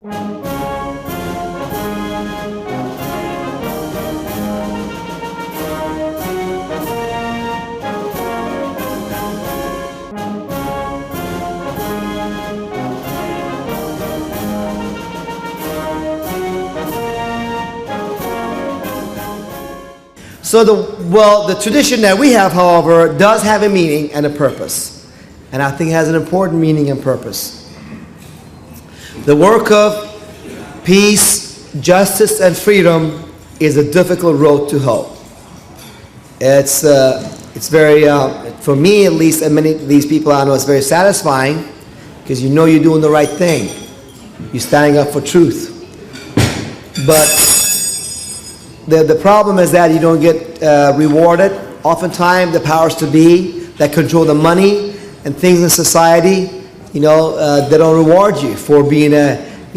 So the tradition that we have, however, does have a meaning and a purpose. And I think it has an important meaning and purpose. The work of peace, justice, and freedom is a difficult road to hoe. It's very, for me at least, and many of these people I know, it's very satisfying because you know you're doing the right thing. You're standing up for truth. But the problem is that you don't get rewarded. Oftentimes, the powers to be that control the money and things in society, they don't reward you for being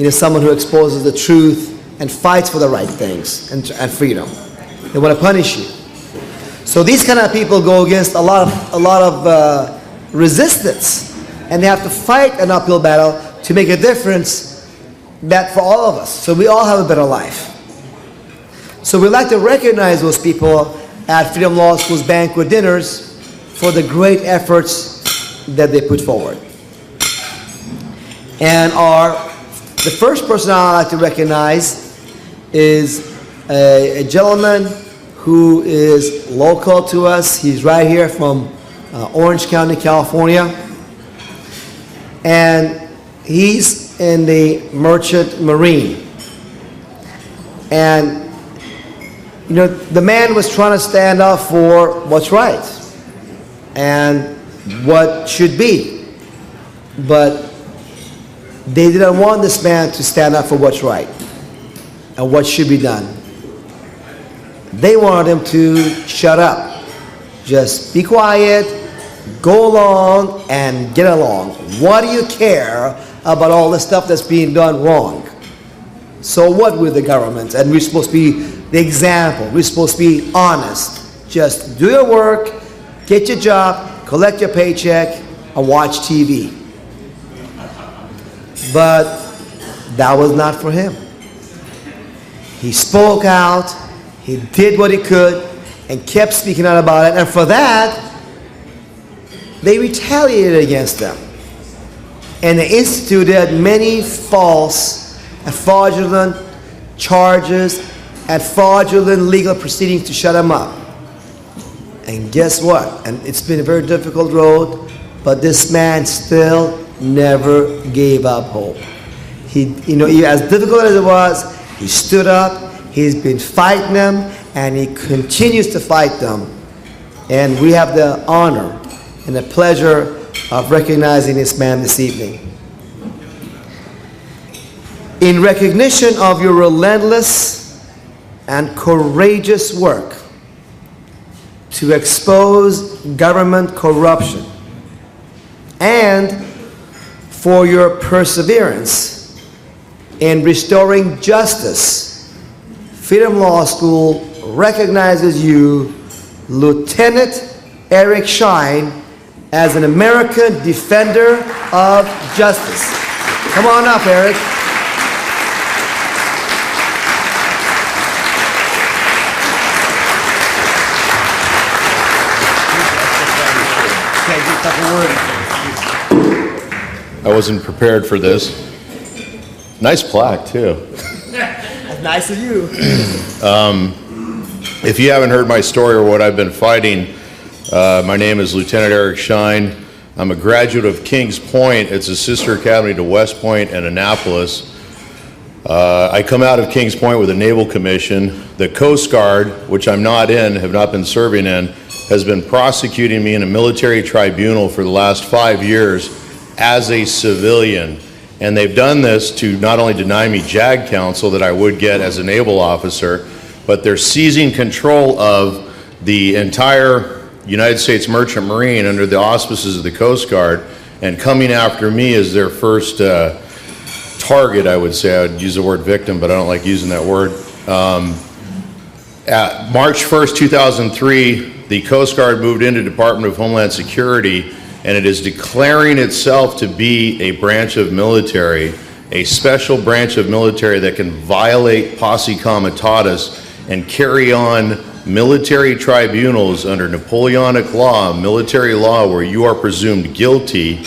someone who exposes the truth and fights for the right things and freedom. They want to punish you. So these kind of people go against a lot of resistance, and they have to fight an uphill battle to make a difference that for all of us, so we all have a better life. So we like to recognize those people at Freedom Law School's banquet dinners for the great efforts that they put forward. And the first person I'd like to recognize is a gentleman who is local to us. He's right here from Orange County, California. And he's in the Merchant Marine. And the man was trying to stand up for what's right and what should be. But they didn't want this man to stand up for what's right and what should be done. They wanted him to shut up. Just be quiet, go along, and get along. What do you care about all the stuff that's being done wrong? So what with the government? And we're supposed to be the example. We're supposed to be honest. Just do your work, get your job, collect your paycheck, and watch TV. But that was not for him. He spoke out, he did what he could, and kept speaking out about it. And for that, they retaliated against them. And they instituted many false and fraudulent charges and fraudulent legal proceedings to shut him up. And guess what? And it's been a very difficult road, but this man still never gave up hope. He, as difficult as it was, he stood up, he's been fighting them, and he continues to fight them. And we have the honor and the pleasure of recognizing this man this evening. In recognition of your relentless and courageous work to expose government corruption, and for your perseverance in restoring justice, Freedom Law School recognizes you, Lieutenant Eric Shine, as an American Defender of Justice. Come on up, Eric. I wasn't prepared for this. Nice plaque, too. That's nice of you. If you haven't heard my story or what I've been fighting, my name is Lieutenant Eric Shine. I'm a graduate of Kings Point. It's a sister academy to West Point and Annapolis. I come out of Kings Point with a Naval Commission. The Coast Guard, which I'm not in, have not been serving in, has been prosecuting me in a military tribunal for the last 5 years as a civilian. And they've done this to not only deny me JAG counsel that I would get as a naval officer, but they're seizing control of the entire United States Merchant Marine under the auspices of the Coast Guard and coming after me as their first target, I would say. I would use the word victim, but I don't like using that word. At March 1st, 2003, the Coast Guard moved into Department of Homeland Security, and it is declaring itself to be a branch of military. a special branch of military that can violate posse comitatus and carry on military tribunals under Napoleonic law, military law, where you are presumed guilty,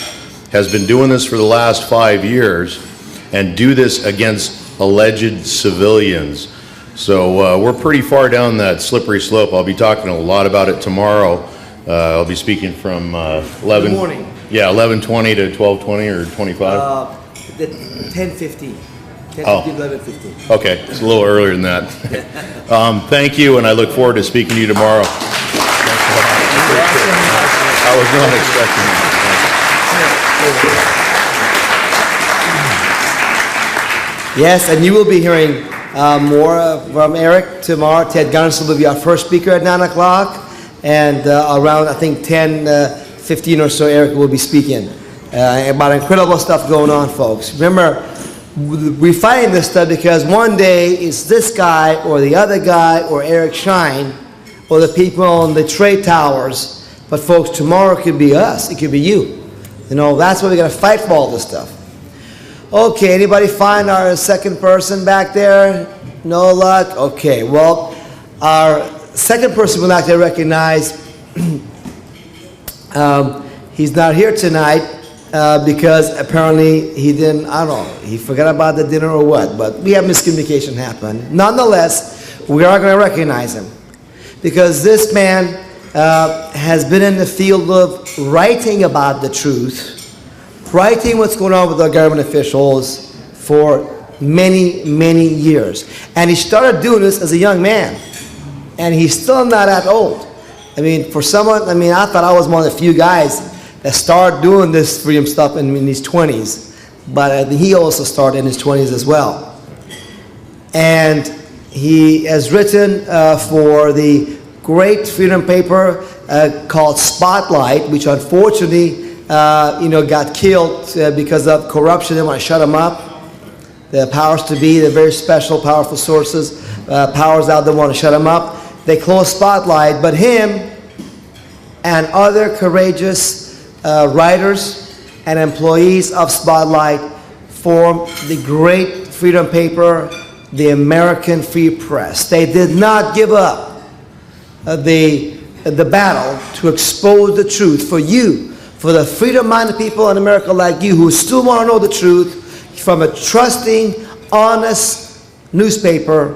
has been doing this for the last 5 years, and do this against alleged civilians. So we're pretty far down that slippery slope. I'll be talking a lot about it tomorrow. I'll be speaking from 11. Good morning. Yeah, 11:20 to 12:20 or 25. 10:50. 10:50, Oh. 11:50. Okay, it's a little earlier than that. Thank you, and I look forward to speaking to you tomorrow. I was not expecting that. Yes, and you will be hearing more from Eric tomorrow. Ted Gunnison will be our first speaker at 9 o'clock. And around, I think, 10:15 or so, Eric will be speaking about incredible stuff going on, folks. Remember, we're fighting this stuff because one day it's this guy or the other guy or Eric Shine or the people on the trade towers. But, folks, tomorrow it could be us. It could be you. You know, that's why we got to fight for all this stuff. Okay, anybody find our second person back there? No luck? Okay, well, our second person we'd like to recognize, he's not here tonight because apparently he didn't, I don't know, he forgot about the dinner or what, but we have miscommunication happen. Nonetheless, we are going to recognize him because this man has been in the field of writing about the truth, writing what's going on with our government officials for many, many years. And he started doing this as a young man. And he's still not that old. I mean, for someone, I mean, I thought I was one of the few guys that started doing this freedom stuff in his 20s. But he also started in his 20s as well. And he has written for the great freedom paper called Spotlight, which unfortunately, got killed because of corruption. They want to shut him up. The powers to be, the very special, powerful sources, powers out there want to shut him up. They closed Spotlight, but him and other courageous writers and employees of Spotlight formed the great freedom paper, the American Free Press. They did not give up the battle to expose the truth for you, for the freedom-minded people in America like you who still want to know the truth from a trusting, honest newspaper.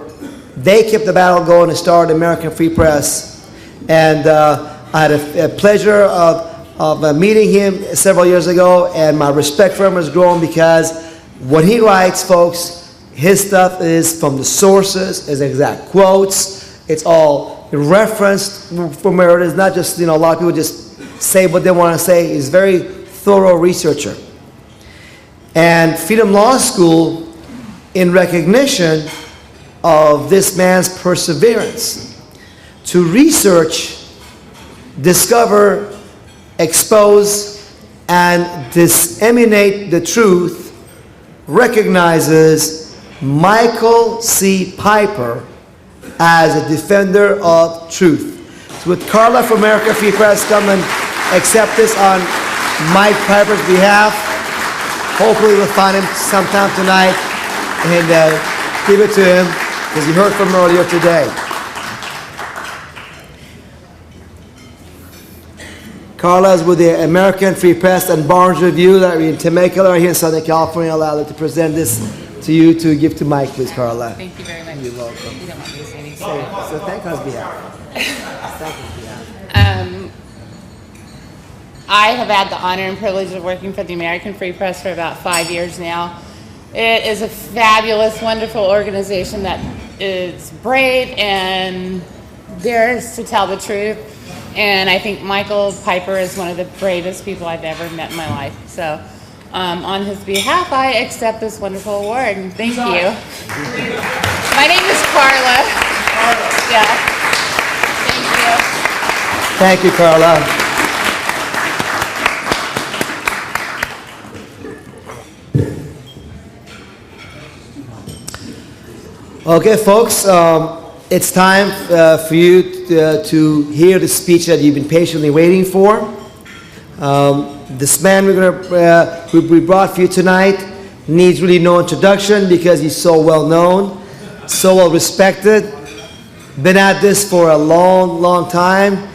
They kept the battle going and started American Free Press. And I had a pleasure of meeting him several years ago, and my respect for him has grown because when he writes, folks, his stuff is from the sources, his exact quotes. It's all referenced from where it is, not just, a lot of people just say what they want to say. He's a very thorough researcher. And Freedom Law School, in recognition of this man's perseverance to research, discover, expose, and disseminate the truth, recognizes Michael C. Piper as a defender of truth. So would Carla from America Free Press come and accept this on Mike Piper's behalf? Hopefully we'll find him sometime tonight and give it to him, because you heard from him earlier today. Carla is with the American Free Press and Barnes Review that are in Temecula, here in Southern California. Allow to present this to you to give to Mike, please, Carla. Thank you very much. You're welcome. You don't want me to say anything. So thank us behalf. Thank you behalf. I have had the honor and privilege of working for the American Free Press for about 5 years now. It is a fabulous, wonderful organization that is brave and dares to tell the truth. And I think Michael Piper is one of the bravest people I've ever met in my life. So on his behalf, I accept this wonderful award. And thank you. My name is Carla. Yeah. Thank you. Thank you, Carla. Okay, folks, it's time for you to hear the speech that you've been patiently waiting for. This man we brought for you tonight needs really no introduction because he's so well known, so well respected, been at this for a long, long time.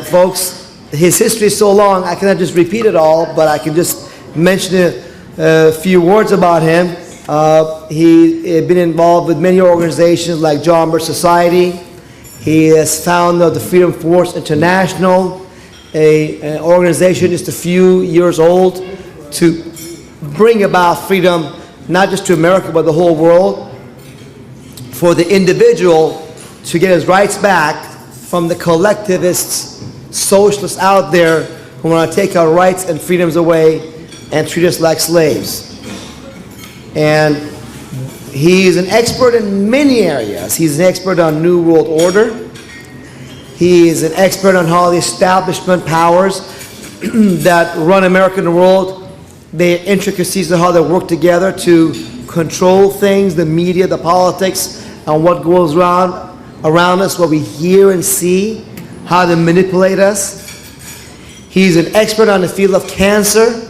Folks, his history is so long, I cannot just repeat it all, but I can just mention a few words about him. He had been involved with many organizations like John Birch Society. He is founder of the Freedom Force International, an organization just a few years old to bring about freedom, not just to America, but the whole world, for the individual to get his rights back from the collectivists, socialists out there who want to take our rights and freedoms away and treat us like slaves. And he is an expert in many areas. He's an expert on New World Order. He is an expert on how the establishment powers that run America and the world, the intricacies of how they work together to control things, the media, the politics, and what goes around us, what we hear and see, how they manipulate us. He's an expert on the field of cancer.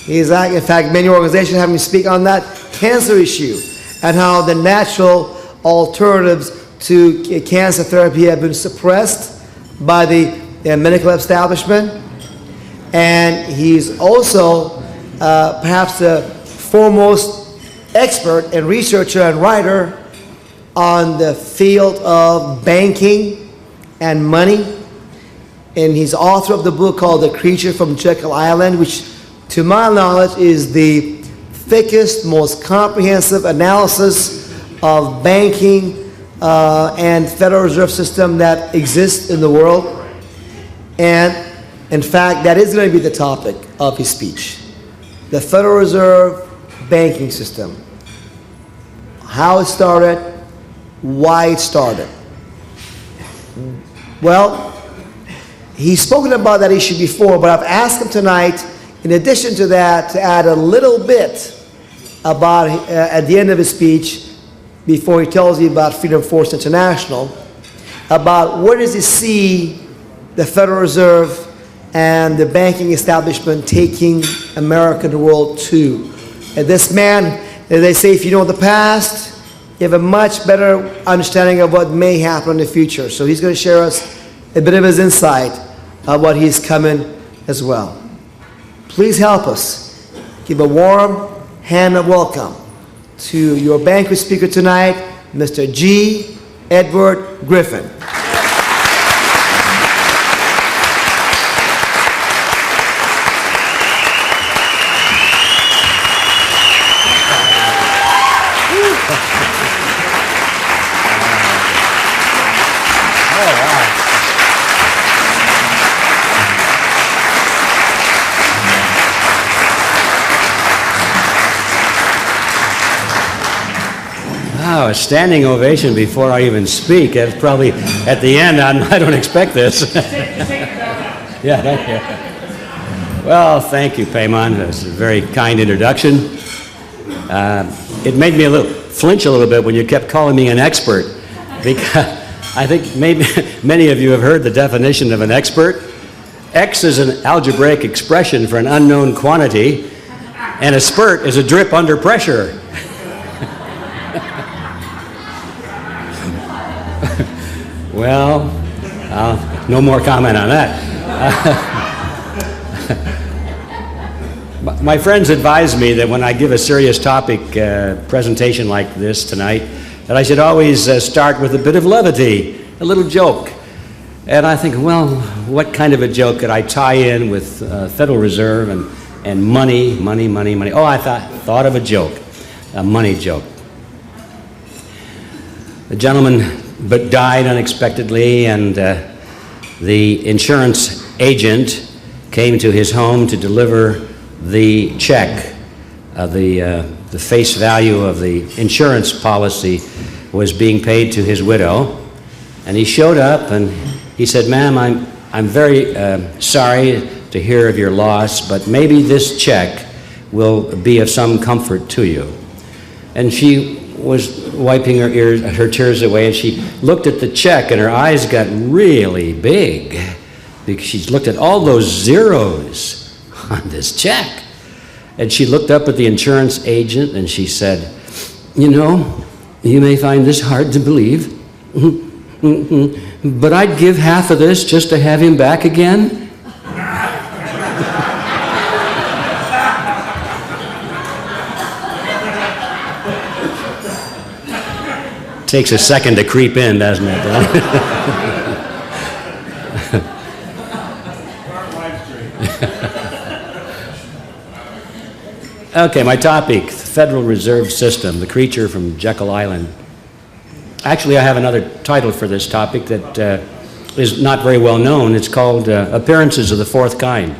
He's, in fact, many organizations have him speak on that cancer issue and how the natural alternatives to cancer therapy have been suppressed by the medical establishment. And he's also perhaps the foremost expert and researcher and writer on the field of banking and money. And he's author of the book called The Creature from Jekyll Island, which to my knowledge is the thickest, most comprehensive analysis of banking and Federal Reserve System that exists in the world. And in fact, that is going to be the topic of his speech. The Federal Reserve banking system. How it started, why it started. Well, he's spoken about that issue before, but I've asked him tonight, in addition to that, to add a little bit about, at the end of his speech, before he tells you about Freedom Force International, about where does he see the Federal Reserve and the banking establishment taking America and the world to. And this man, as they say, if you know the past, you have a much better understanding of what may happen in the future. So he's going to share us a bit of his insight of what he's coming as well. Please help us. Give a warm hand of welcome to your banquet speaker tonight, Mr. G. Edward Griffin. Wow, a standing ovation before I even speak. That's probably at the end. I don't expect this. Yeah, thank you. Well, thank you, Paymon. That's a very kind introduction. It made me flinch a little bit when you kept calling me an expert, because I think maybe many of you have heard the definition of an expert. X is an algebraic expression for an unknown quantity, and a spurt is a drip under pressure. Well, no more comment on that. My friends advised me that when I give a serious topic presentation like this tonight, that I should always start with a bit of levity, a little joke. And I think, well, what kind of a joke could I tie in with Federal Reserve and money? Oh, I thought of a joke, a money joke. The gentleman but died unexpectedly, and the insurance agent came to his home to deliver the check. The face value of the insurance policy was being paid to his widow, and he showed up and he said, "Ma'am, I'm very sorry to hear of your loss, but maybe this check will be of some comfort to you." And she was wiping her tears away, and she looked at the check, and her eyes got really big because she looked at all those zeros on this check. And she looked up at the insurance agent and she said, "You know, you may find this hard to believe, but I'd give half of this just to have him back again." Takes a second to creep in, doesn't it? Okay, my topic, the Federal Reserve System, the creature from Jekyll Island. Actually, I have another title for this topic that is not very well known. It's called Appearances of the Fourth Kind.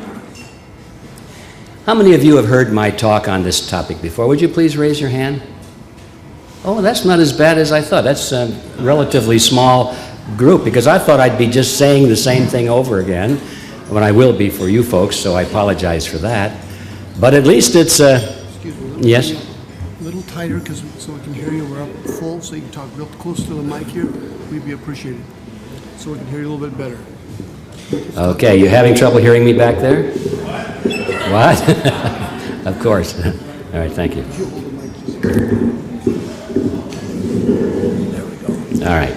How many of you have heard my talk on this topic before? Would you please raise your hand? Oh, that's not as bad as I thought. That's a relatively small group, because I thought I'd be just saying the same thing over again, when I will be for you folks, so I apologize for that. But at least it's Excuse me. yes? A little tighter, so we can hear you. We're up full, so you can talk real close to the mic here. We'd be appreciated. So we can hear you a little bit better. Okay, you having trouble hearing me back there? What? Of course. All right, thank you. All right.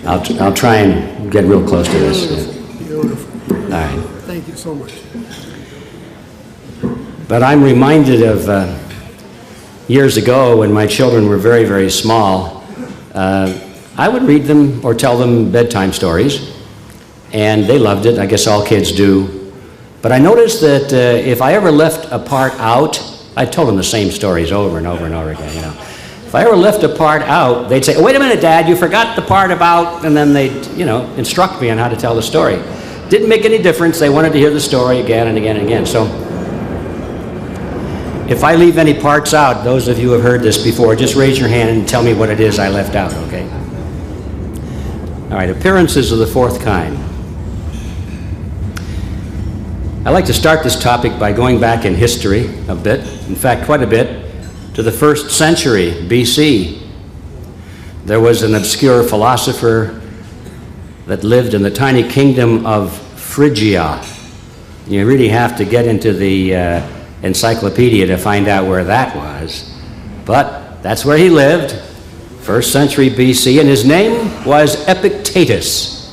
I'll try and get real close to this. Beautiful. All right. Thank you so much. But I'm reminded of years ago when my children were very, very small. I would read them or tell them bedtime stories, and they loved it. I guess all kids do. But I noticed that if I ever left a part out, I told them the same stories over and over and over again, you know. If I ever left a part out, they'd say, "Oh, wait a minute, Dad, you forgot the part about," and then they'd, you know, instruct me on how to tell the story. Didn't make any difference. They wanted to hear the story again and again and again. So if I leave any parts out, those of you who have heard this before, just raise your hand and tell me what it is I left out, okay? All right, appearances of the fourth kind. I'd like to start this topic by going back in history a bit, in fact, quite a bit, to the 1st century BC. There was an obscure philosopher that lived in the tiny kingdom of Phrygia. You really have to get into the encyclopedia to find out where that was. But that's where he lived, 1st century BC, and his name was Epictetus.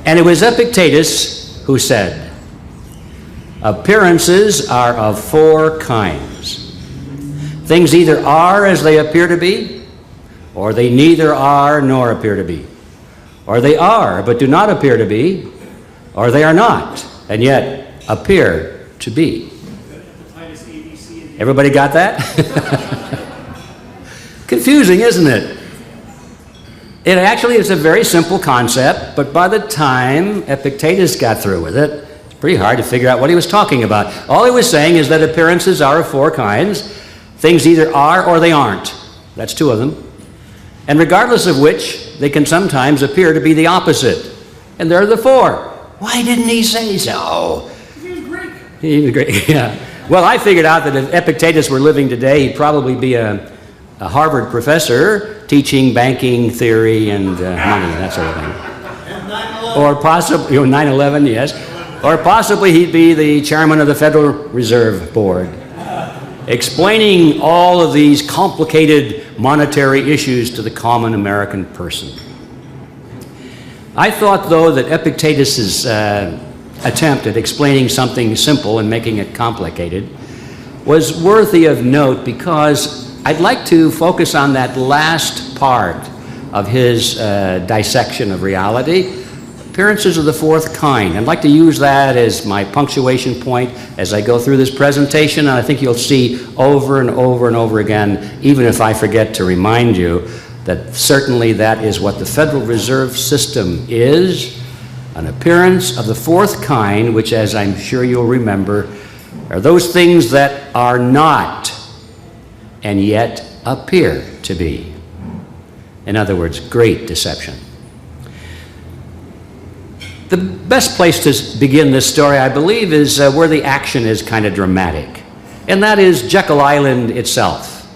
And it was Epictetus who said, "Appearances are of 4 kinds. Things either are as they appear to be, or they neither are nor appear to be. Or they are, but do not appear to be, or they are not, and yet appear to be." Everybody got that? Confusing, isn't it? It actually is a very simple concept, but by the time Epictetus got through with it, it's pretty hard to figure out what he was talking about. All he was saying is that appearances are of 4 kinds. Things either are or they aren't. That's 2 of them. And regardless of which, they can sometimes appear to be the opposite. And there are the 4. Why didn't he say so? He was Greek. He was Greek, yeah. Well, I figured out that if Epictetus were living today, he'd probably be a Harvard professor teaching banking theory and money, that sort of thing. Or possibly, 9/11, yes. Or possibly he'd be the chairman of the Federal Reserve Board, explaining all of these complicated monetary issues to the common American person. I thought, though, that Epictetus's attempt at explaining something simple and making it complicated was worthy of note, because I'd like to focus on that last part of his dissection of reality, appearances of the 4th kind. I'd like to use that as my punctuation point as I go through this presentation, and I think you'll see over and over and over again, even if I forget to remind you, that certainly that is what the Federal Reserve System is, an appearance of the 4th kind, which, as I'm sure you'll remember, are those things that are not and yet appear to be. In other words, great deception. The best place to begin this story, I believe, is where the action is kind of dramatic, and that is Jekyll Island itself.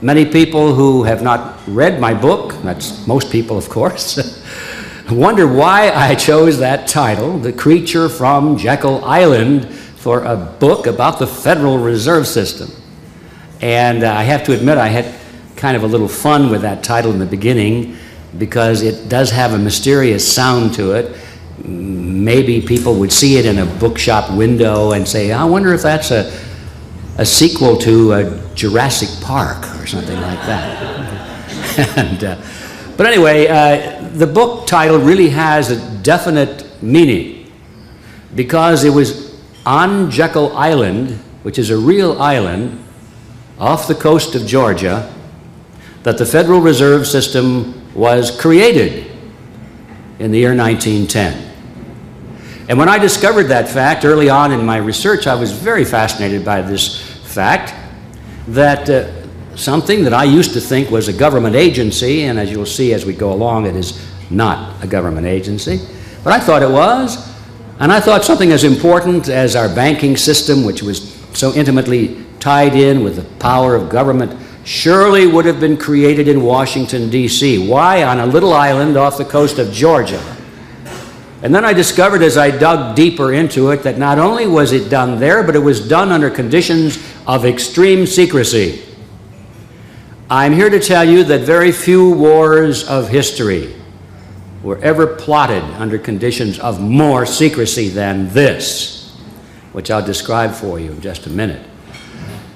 Many people who have not read my book, that's most people, of course, wonder why I chose that title, The Creature from Jekyll Island, for a book about the Federal Reserve System. And I have to admit, I had kind of a little fun with that title in the beginning because it does have a mysterious sound to it. Maybe people would see it in a bookshop window and say, I wonder if that's a sequel to Jurassic Park or something like that. But anyway, the book title really has a definite meaning because it was on Jekyll Island, which is a real island off the coast of Georgia, that the Federal Reserve System was created in the year 1910. And when I discovered that fact early on in my research, I was very fascinated by this fact that something that I used to think was a government agency, and as you'll see as we go along, it is not a government agency, but I thought it was, and I thought something as important as our banking system, which was so intimately tied in with the power of government, surely would have been created in Washington, D.C. Why on a little island off the coast of Georgia? And then I discovered as I dug deeper into it that not only was it done there, but it was done under conditions of extreme secrecy. I'm here to tell you that very few wars of history were ever plotted under conditions of more secrecy than this, which I'll describe for you in just a minute.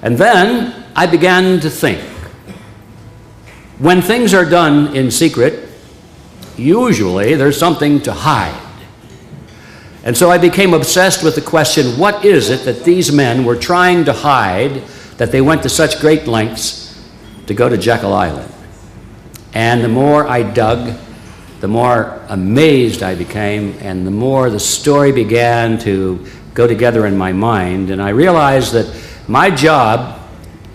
And then I began to think, when things are done in secret, usually there's something to hide. And so I became obsessed with the question, what is it that these men were trying to hide that they went to such great lengths to go to Jekyll Island? And the more I dug, the more amazed I became, and the more the story began to go together in my mind. And I realized that my job,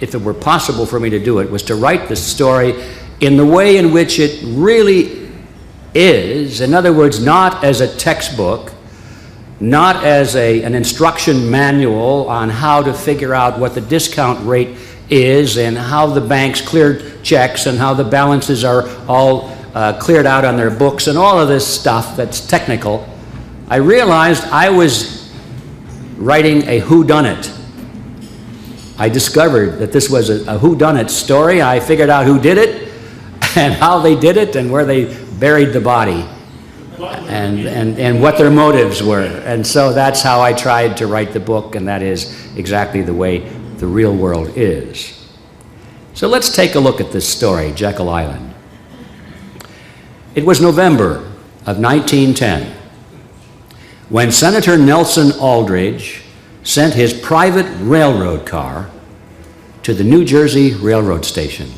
if it were possible for me to do it, was to write the story in the way in which it really is. In other words, not as a textbook, not as an instruction manual on how to figure out what the discount rate is and how the banks cleared checks and how the balances are all cleared out on their books and all of this stuff that's technical. I realized I was writing a whodunit. I discovered that this was a whodunit story. I figured out who did it and how they did it and where they buried the body and what their motives were. And so that's how I tried to write the book, and that is exactly the way the real world is. So let's take a look at this story, Jekyll Island. It was November of 1910 when Senator Nelson Aldrich sent his private railroad car to the New Jersey Railroad Station,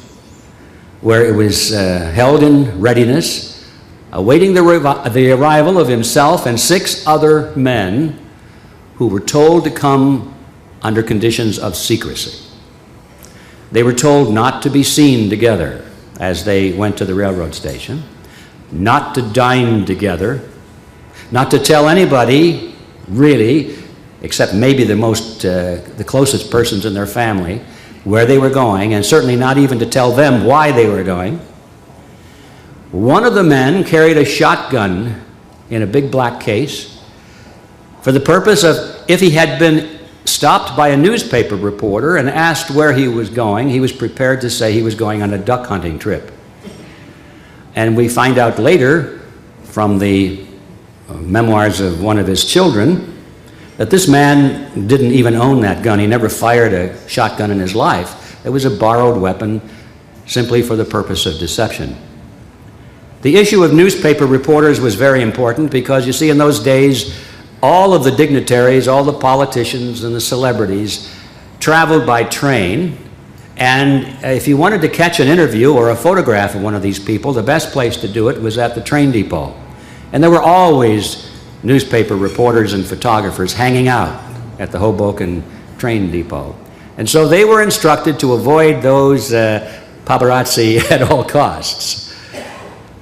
where it was held in readiness, awaiting the arrival of himself and 6 other men who were told to come under conditions of secrecy. They were told not to be seen together as they went to the railroad station, not to dine together, not to tell anybody, really, except maybe the closest persons in their family, where they were going, and certainly not even to tell them why they were going. One of the men carried a shotgun in a big black case for the purpose of, if he had been stopped by a newspaper reporter and asked where he was going, he was prepared to say he was going on a duck hunting trip. And we find out later from the memoirs of one of his children that this man didn't even own that gun. He never fired a shotgun in his life. It was a borrowed weapon simply for the purpose of deception. The issue of newspaper reporters was very important because, you see, in those days, all of the dignitaries, all the politicians and the celebrities traveled by train, and if you wanted to catch an interview or a photograph of one of these people, the best place to do it was at the train depot. And there were always newspaper reporters and photographers hanging out at the Hoboken train depot. And so they were instructed to avoid those paparazzi at all costs.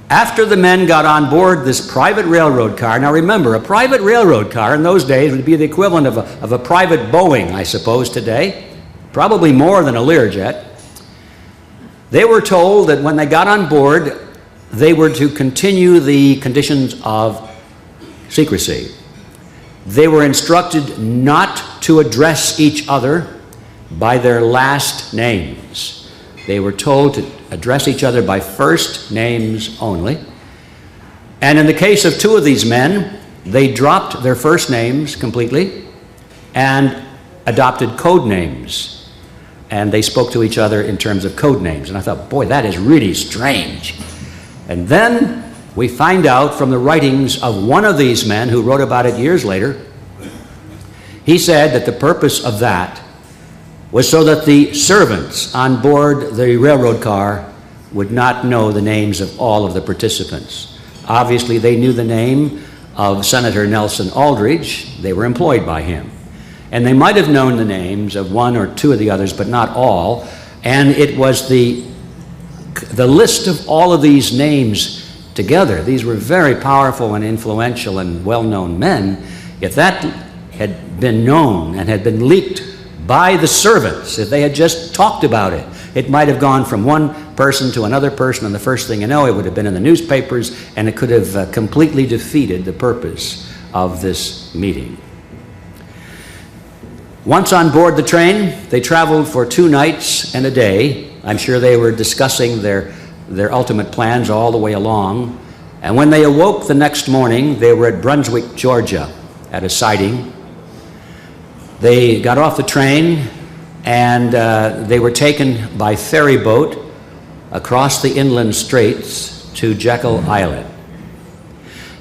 After the men got on board this private railroad car, now remember, a private railroad car in those days would be the equivalent of a private Boeing, I suppose, today, probably more than a Learjet. They were told that when they got on board, they were to continue the conditions of secrecy. They were instructed not to address each other by their last names. They were told to address each other by first names only. And in the case of two of these men, they dropped their first names completely and adopted code names. And they spoke to each other in terms of code names. And I thought, boy, that is really strange. And then we find out from the writings of one of these men who wrote about it years later, he said that the purpose of that was so that the servants on board the railroad car would not know the names of all of the participants. Obviously, they knew the name of Senator Nelson Aldrich. They were employed by him. And they might have known the names of one or two of the others, but not all. And it was the list of all of these names together. These were very powerful and influential and well-known men. If that had been known and had been leaked by the servants, if they had just talked about it, it might have gone from one person to another person, and the first thing you know, it would have been in the newspapers, and it could have completely defeated the purpose of this meeting. Once on board the train, they traveled for 2 nights and a day. I'm sure they were discussing their ultimate plans all the way along. And when they awoke the next morning, they were at Brunswick, Georgia, at a siding. They got off the train, and they were taken by ferry boat across the inland straits to Jekyll Island.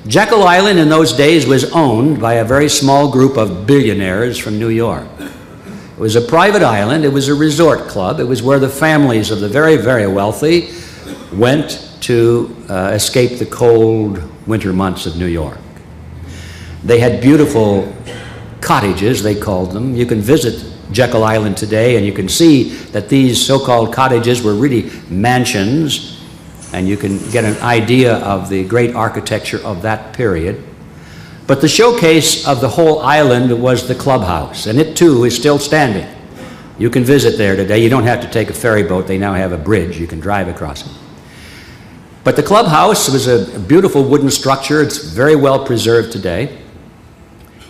Jekyll Island in those days was owned by a very small group of billionaires from New York. It was a private island. It was a resort club. It was where the families of the very, very wealthy went to escape the cold winter months of New York. They had beautiful cottages, they called them. You can visit Jekyll Island today, and you can see that these so-called cottages were really mansions, and you can get an idea of the great architecture of that period. But the showcase of the whole island was the clubhouse, and it too is still standing. You can visit there today. You don't have to take a ferry boat. They now have a bridge. You can drive across it. But the clubhouse was a beautiful wooden structure. It's very well preserved today.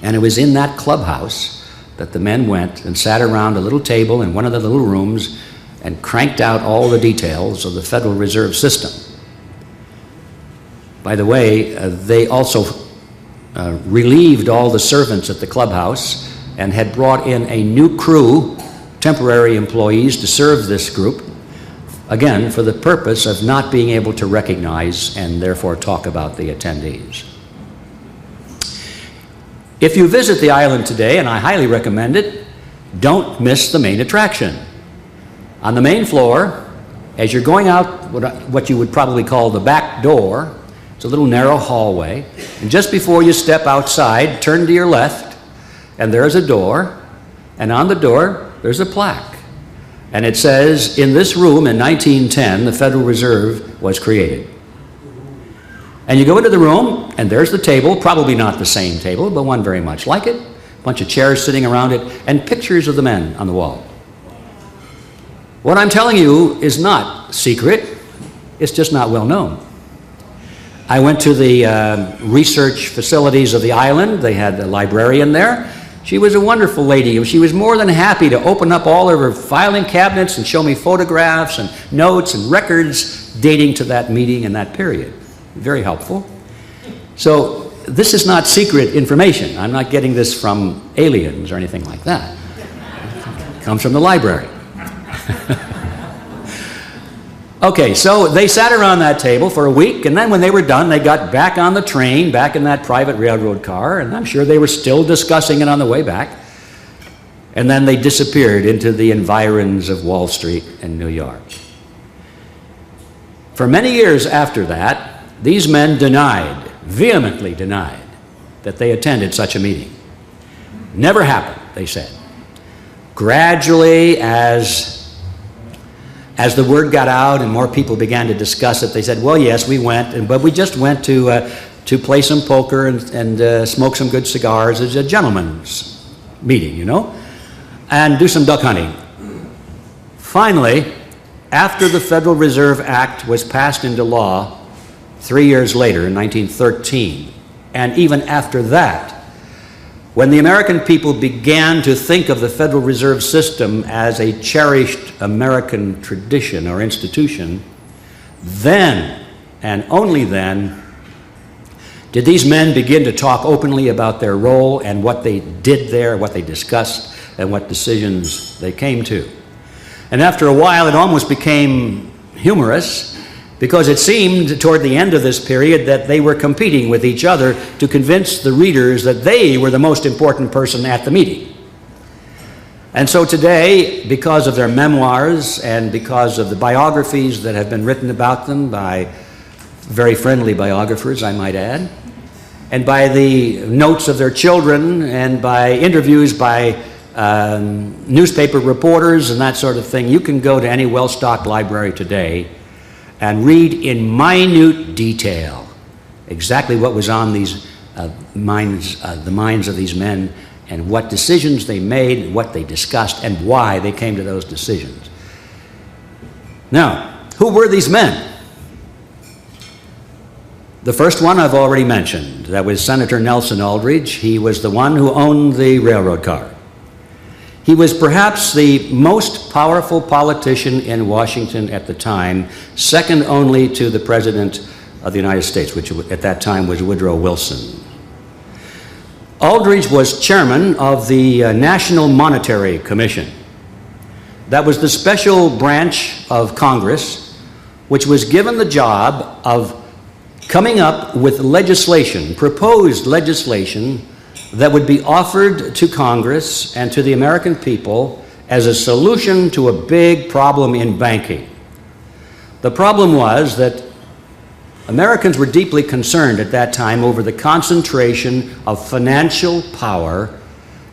And it was in that clubhouse that the men went and sat around a little table in one of the little rooms and cranked out all the details of the Federal Reserve System. By the way, they also relieved all the servants at the clubhouse and had brought in a new crew, temporary employees, to serve this group, again, for the purpose of not being able to recognize and therefore talk about the attendees. If you visit the island today, and I highly recommend it, don't miss the main attraction. On the main floor, as you're going out what you would probably call the back door, it's a little narrow hallway, and just before you step outside, turn to your left, and there's a door, and on the door, there's a plaque. And it says, in this room in 1910, the Federal Reserve was created. And you go into the room, and there's the table, probably not the same table, but one very much like it, a bunch of chairs sitting around it, and pictures of the men on the wall. What I'm telling you is not secret, it's just not well known. I went to the research facilities of the island. They had a librarian there. She was a wonderful lady. She was more than happy to open up all of her filing cabinets and show me photographs and notes and records dating to that meeting and that period. Very helpful. So this is not secret information. I'm not getting this from aliens or anything like that. It comes from the library. Okay, so they sat around that table for a week, and then when they were done, they got back on the train, back in that private railroad car, and I'm sure they were still discussing it on the way back. And then they disappeared into the environs of Wall Street in New York. For many years after that, these men denied, vehemently denied, that they attended such a meeting. Never happened, they said. Gradually, as the word got out and more people began to discuss it, they said, well, yes, we went, but we just went to play some poker and smoke some good cigars as a gentleman's meeting, you know, and do some duck hunting. Finally, after the Federal Reserve Act was passed into law 3 years later in 1913, and even after that, When the American people began to think of the Federal Reserve System as a cherished American tradition or institution, then, and only then, did these men begin to talk openly about their role and what they did there, what they discussed, and what decisions they came to. And after a while, it almost became humorous, because it seemed toward the end of this period that they were competing with each other to convince the readers that they were the most important person at the meeting. And so today, because of their memoirs and because of the biographies that have been written about them by very friendly biographers, I might add, and by the notes of their children and by interviews by newspaper reporters and that sort of thing, you can go to any well-stocked library today and read in minute detail exactly what was on these the minds of these men, and what decisions they made, and what they discussed, and why they came to those decisions. Now, who were these men? The first one I've already mentioned. That was Senator Nelson Aldrich. He was the one who owned the railroad car. He was perhaps the most powerful politician in Washington at the time, second only to the President of the United States, which at that time was Woodrow Wilson. Aldrich was chairman of the National Monetary Commission. That was the special branch of Congress which was given the job of coming up with legislation, proposed legislation, that would be offered to Congress and to the American people as a solution to a big problem in banking. The problem was that Americans were deeply concerned at that time over the concentration of financial power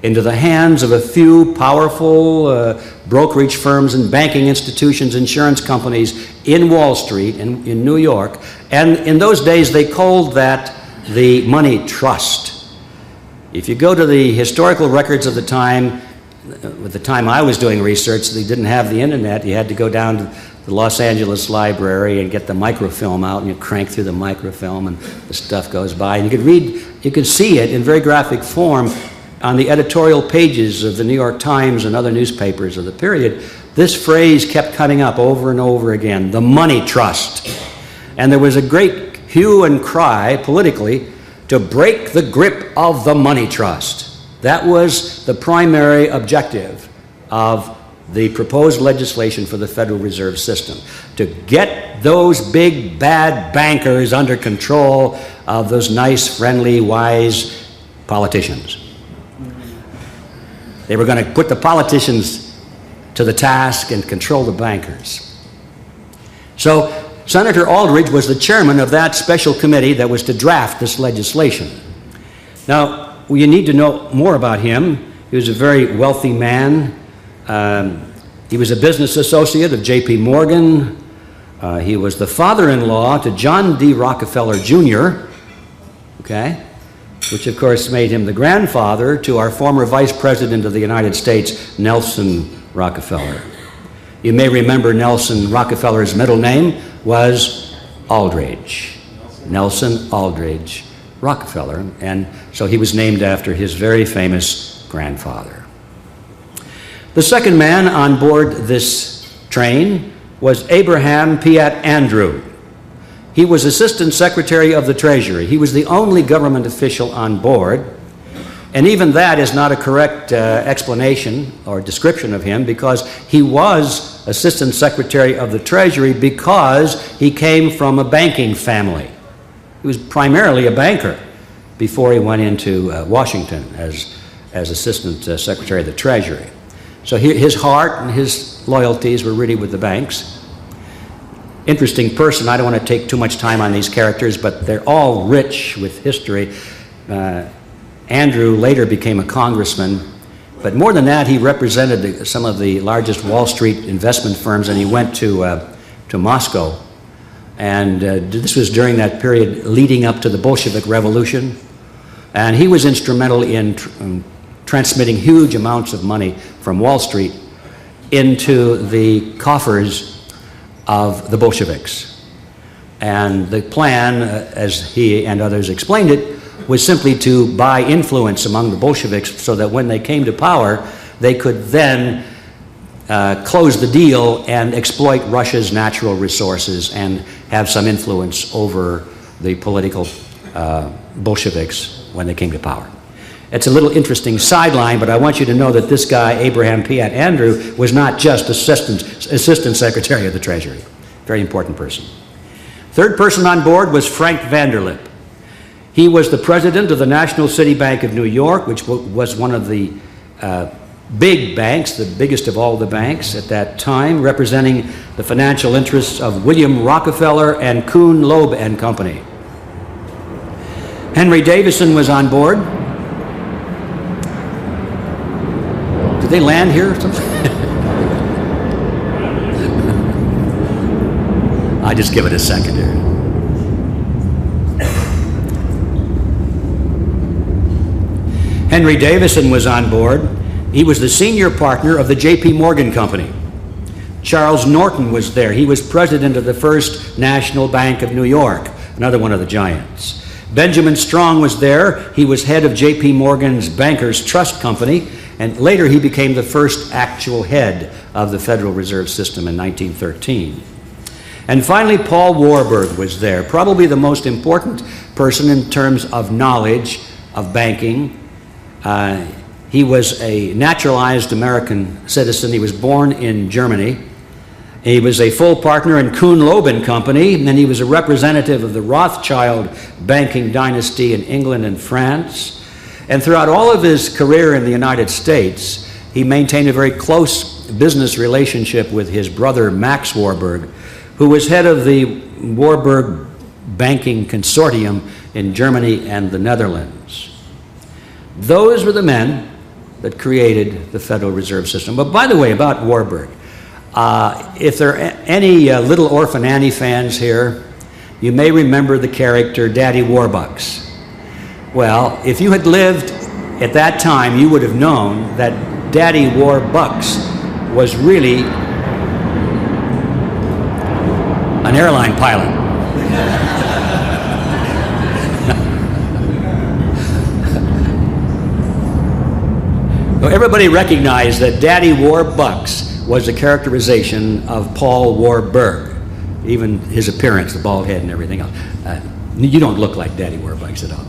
into the hands of a few powerful brokerage firms and banking institutions, insurance companies in Wall Street and in New York. And in those days, they called that the money trust. If you go to the historical records of the time, at the time I was doing research, they didn't have the internet. You had to go down to the Los Angeles Library and get the microfilm out, and you crank through the microfilm and the stuff goes by. And you could read, you could see it in very graphic form on the editorial pages of the New York Times and other newspapers of the period. This phrase kept coming up over and over again, the money trust. And there was a great hue and cry politically to break the grip of the money trust. That was the primary objective of the proposed legislation for the Federal Reserve System, to get those big bad bankers under control of those nice, friendly, wise politicians. They were going to put the politicians to the task and control the bankers. So Senator Aldrich was the chairman of that special committee that was to draft this legislation. Now, you need to know more about him. He was a very wealthy man. He was a business associate of J.P. Morgan. He was the father-in-law to John D. Rockefeller, Jr., okay, which of course made him the grandfather to our former Vice President of the United States, Nelson Rockefeller. You may remember Nelson Rockefeller's middle name was Aldrich. Nelson Aldrich Rockefeller, and so he was named after his very famous grandfather. The second man on board this train was Abraham Piatt Andrew. He was Assistant Secretary of the Treasury. He was the only government official on board, and even that is not a correct explanation or description of him, because he was Assistant Secretary of the Treasury because he came from a banking family. He was primarily a banker before he went into Washington as Assistant Secretary of the Treasury. So his heart and his loyalties were really with the banks. Interesting person. I don't want to take too much time on these characters, but they're all rich with history. Andrew later became a congressman, but more than that, he represented some of the largest Wall Street investment firms, and he went to Moscow. And this was during that period leading up to the Bolshevik Revolution. And he was instrumental in transmitting huge amounts of money from Wall Street into the coffers of the Bolsheviks. And the plan, as he and others explained it, was simply to buy influence among the Bolsheviks so that when they came to power, they could then close the deal and exploit Russia's natural resources and have some influence over the political Bolsheviks when they came to power. It's a little interesting sideline, but I want you to know that this guy, Abraham Piatt Andrew, was not just Assistant Secretary of the Treasury. Very important person. Third person on board was Frank Vanderlip. He was the president of the National City Bank of New York, which was one of the big banks, the biggest of all the banks at that time, representing the financial interests of William Rockefeller and Kuhn, Loeb and Company. Henry Davison was on board. Did they land here or something? I just give it a second here. Henry Davison was on board. He was the senior partner of the J.P. Morgan Company. Charles Norton was there. He was president of the First National Bank of New York, another one of the giants. Benjamin Strong was there. He was head of J.P. Morgan's Bankers Trust Company, and later he became the first actual head of the Federal Reserve System in 1913. And finally, Paul Warburg was there, probably the most important person in terms of knowledge of banking. He was a naturalized American citizen. He was born in Germany. He was a full partner in Kuhn, Loeb and Company, and he was a representative of the Rothschild banking dynasty in England and France. And throughout all of his career in the United States, he maintained a very close business relationship with his brother Max Warburg, who was head of the Warburg Banking Consortium in Germany and the Netherlands. Those were the men that created the Federal Reserve System. But by the way, about Warburg, if there are any Little Orphan Annie fans here, you may remember the character Daddy Warbucks. Well, if you had lived at that time, you would have known that Daddy Warbucks was really an airline pilot. So everybody recognized that Daddy Warbucks was a characterization of Paul Warburg, even his appearance, the bald head and everything else. You don't look like Daddy Warbucks at all.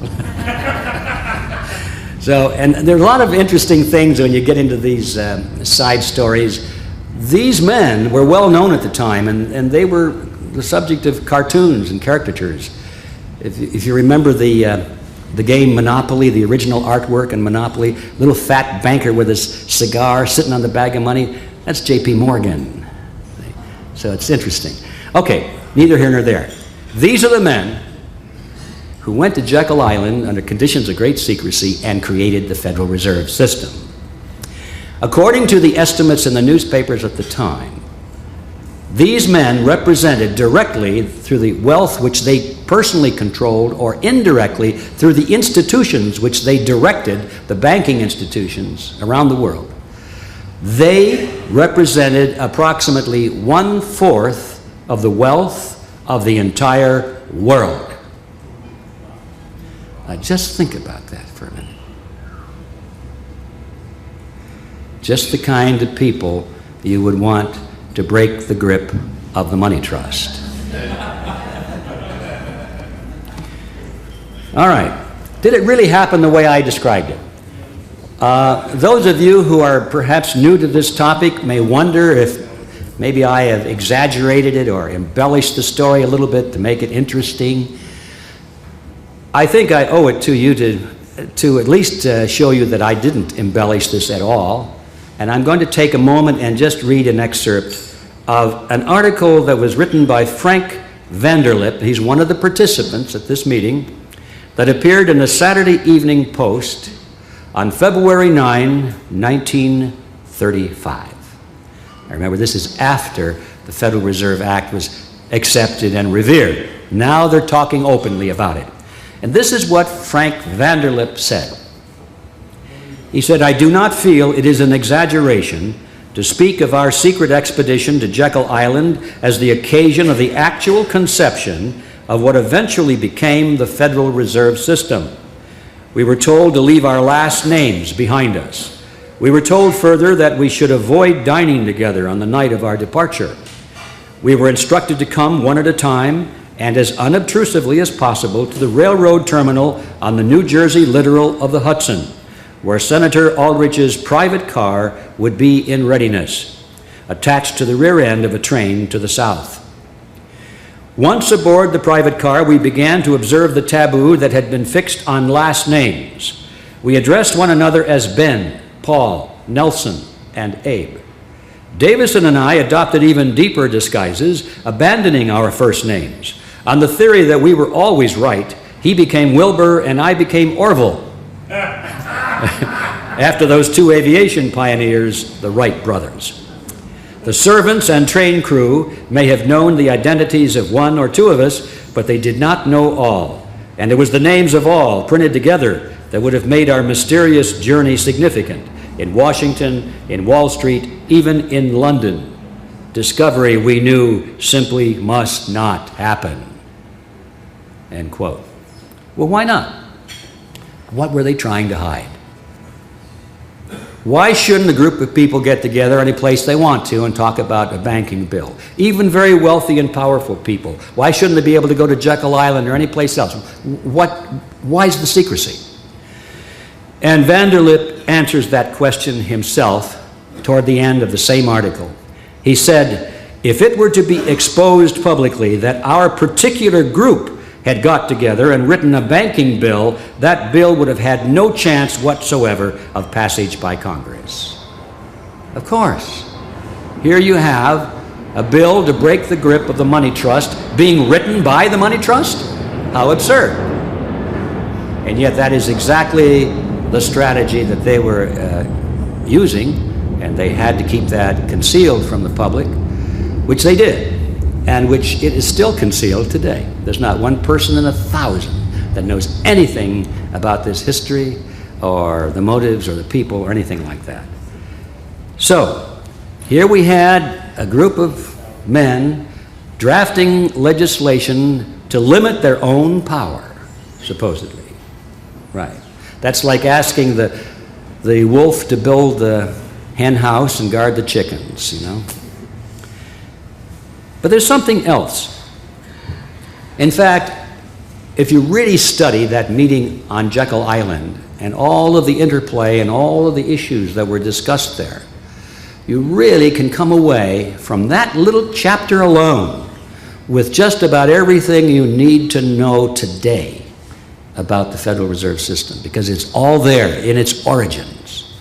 So, and there are a lot of interesting things when you get into these side stories. These men were well known at the time, and they were the subject of cartoons and caricatures. If you remember the game Monopoly, the original artwork in Monopoly, little fat banker with his cigar sitting on the bag of money, that's J.P. Morgan. So it's interesting. Okay, neither here nor there. These are the men who went to Jekyll Island under conditions of great secrecy and created the Federal Reserve System. According to the estimates in the newspapers at the time, these men represented directly through the wealth which they personally controlled, or indirectly through the institutions which they directed, the banking institutions around the world. They represented approximately 1/4 of the wealth of the entire world. Now just think about that for a minute. Just the kind of people you would want to break the grip of the money trust. All right. Did it really happen the way I described it? Those of you who are perhaps new to this topic may wonder if maybe I have exaggerated it or embellished the story a little bit to make it interesting. I think I owe it to you to at least show you that I didn't embellish this at all. And I'm going to take a moment and just read an excerpt of an article that was written by Frank Vanderlip. He's one of the participants at this meeting, that appeared in the Saturday Evening Post on February 9, 1935. I remember this is after the Federal Reserve Act was accepted and revered. Now they're talking openly about it. And this is what Frank Vanderlip said. He said, "I do not feel it is an exaggeration to speak of our secret expedition to Jekyll Island as the occasion of the actual conception of what eventually became the Federal Reserve System. We were told to leave our last names behind us. We were told further that we should avoid dining together on the night of our departure. We were instructed to come one at a time and as unobtrusively as possible to the railroad terminal on the New Jersey littoral of the Hudson, where Senator Aldrich's private car would be in readiness, attached to the rear end of a train to the south. Once aboard the private car, we began to observe the taboo that had been fixed on last names. We addressed one another as Ben, Paul, Nelson, and Abe. Davison and I adopted even deeper disguises, abandoning our first names. On the theory that we were always right, he became Wilbur and I became Orville. After those two aviation pioneers, the Wright brothers. The servants and train crew may have known the identities of one or two of us, but they did not know all. And it was the names of all printed together that would have made our mysterious journey significant. In Washington, in Wall Street, even in London. Discovery, we knew, simply must not happen. End quote. Well, why not? What were they trying to hide? Why shouldn't a group of people get together any place they want to and talk about a banking bill? Even very wealthy and powerful people. Why shouldn't they be able to go to Jekyll Island or any place else? Why is the secrecy? And Vanderlip answers that question himself toward the end of the same article. He said, if it were to be exposed publicly that our particular group had got together and written a banking bill, that bill would have had no chance whatsoever of passage by Congress. Of course. Here you have a bill to break the grip of the money trust being written by the money trust? How absurd. And yet that is exactly the strategy that they were using, and they had to keep that concealed from the public, which they did. And which it is still concealed today. There's not one person in 1,000 that knows anything about this history or the motives or the people or anything like that. So, here we had a group of men drafting legislation to limit their own power, supposedly. Right. That's like asking the wolf to build the hen house and guard the chickens, you know. But there's something else. In fact, if you really study that meeting on Jekyll Island and all of the interplay and all of the issues that were discussed there, you really can come away from that little chapter alone with just about everything you need to know today about the Federal Reserve System, because it's all there in its origins.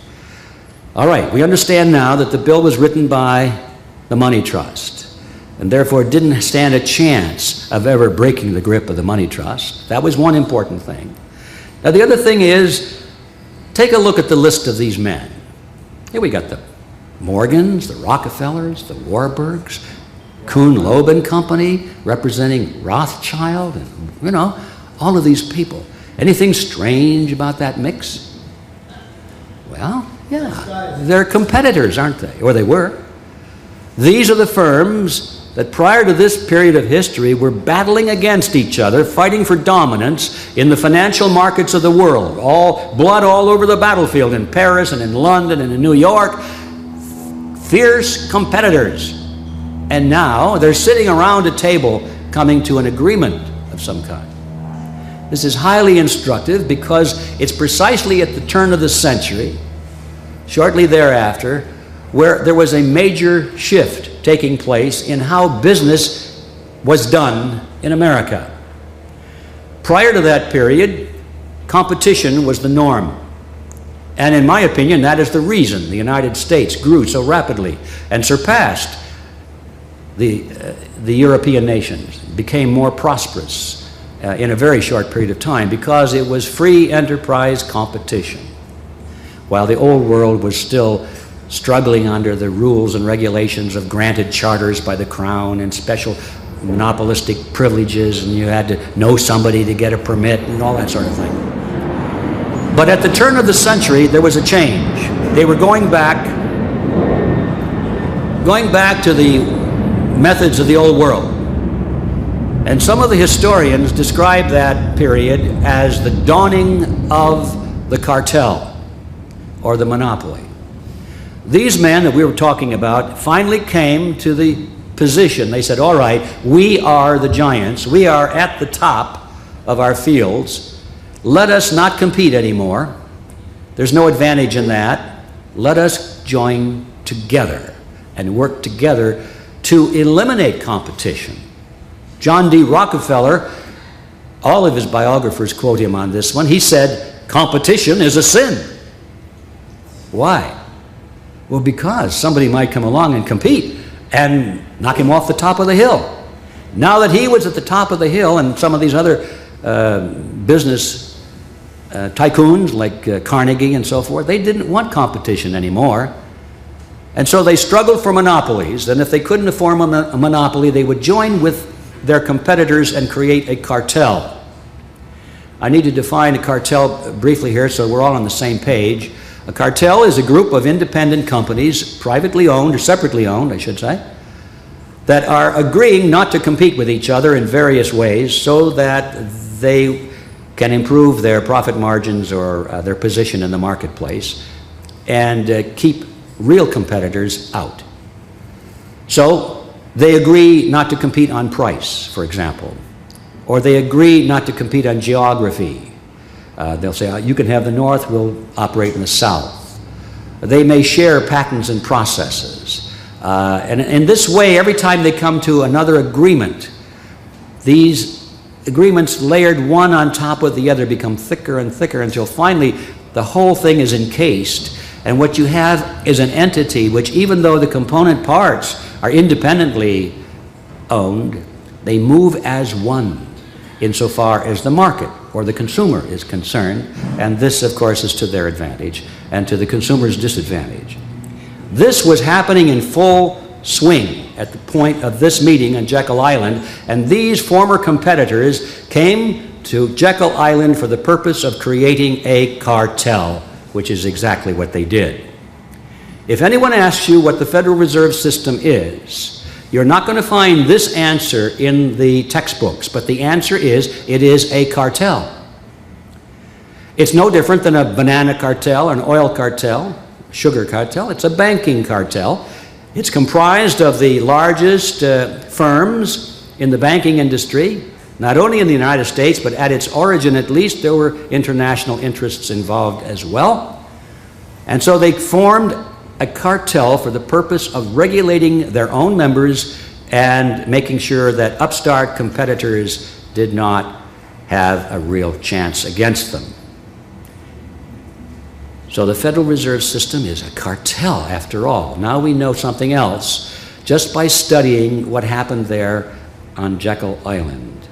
All right, we understand now that the bill was written by the money trust, and therefore didn't stand a chance of ever breaking the grip of the money trust. That was one important thing. Now the other thing is, take a look at the list of these men. Here we got the Morgans, the Rockefellers, the Warburgs, Kuhn Loeb and Company, representing Rothschild, and you know, all of these people. Anything strange about that mix? Well, yeah, they're competitors, aren't they? Or they were. These are the firms that prior to this period of history were battling against each other, fighting for dominance in the financial markets of the world. All blood all over the battlefield in Paris and in London and in New York. Fierce competitors. And now they're sitting around a table coming to an agreement of some kind. This is highly instructive because it's precisely at the turn of the century, shortly thereafter, where there was a major shift taking place in how business was done in America. Prior to that period, competition was the norm. And in my opinion, that is the reason the United States grew so rapidly and surpassed the European nations, became more prosperous in a very short period of time, because it was free enterprise competition, while the old world was still struggling under the rules and regulations of granted charters by the crown and special monopolistic privileges, and you had to know somebody to get a permit and all that sort of thing. But at the turn of the century, there was a change. They were going back to the methods of the old world. And some of the historians describe that period as the dawning of the cartel or the monopoly. These men that we were talking about finally came to the position. They said, all right, we are the giants. We are at the top of our fields. Let us not compete anymore. There's no advantage in that. Let us join together and work together to eliminate competition. John D. Rockefeller, all of his biographers quote him on this one. He said, competition is a sin. Why? Well, because somebody might come along and compete and knock him off the top of the hill. Now that he was at the top of the hill, and some of these other business tycoons like Carnegie and so forth, they didn't want competition anymore. And so they struggled for monopolies, and if they couldn't afford a monopoly, they would join with their competitors and create a cartel. I need to define a cartel briefly here so we're all on the same page. A cartel is a group of independent companies, privately owned or separately owned, I should say, that are agreeing not to compete with each other in various ways so that they can improve their profit margins or their position in the marketplace and keep real competitors out. So they agree not to compete on price, for example, or they agree not to compete on geography. They'll say, you can have the North, we'll operate in the South. They may share patents and processes. And in this way, every time they come to another agreement, these agreements layered one on top of the other become thicker and thicker until finally the whole thing is encased. And what you have is an entity which, even though the component parts are independently owned, they move as one insofar as the market or the consumer is concerned, and this, of course, is to their advantage and to the consumer's disadvantage. This was happening in full swing at the point of this meeting on Jekyll Island, and these former competitors came to Jekyll Island for the purpose of creating a cartel, which is exactly what they did. If anyone asks you what the Federal Reserve System is, you're not going to find this answer in the textbooks, but the answer is, it is a cartel. It's no different than a banana cartel, an oil cartel, sugar cartel. It's a banking cartel. It's comprised of the largest firms in the banking industry, not only in the United States, but at its origin at least, there were international interests involved as well. And so they formed a cartel for the purpose of regulating their own members and making sure that upstart competitors did not have a real chance against them. So the Federal Reserve System is a cartel after all. Now we know something else just by studying what happened there on Jekyll Island.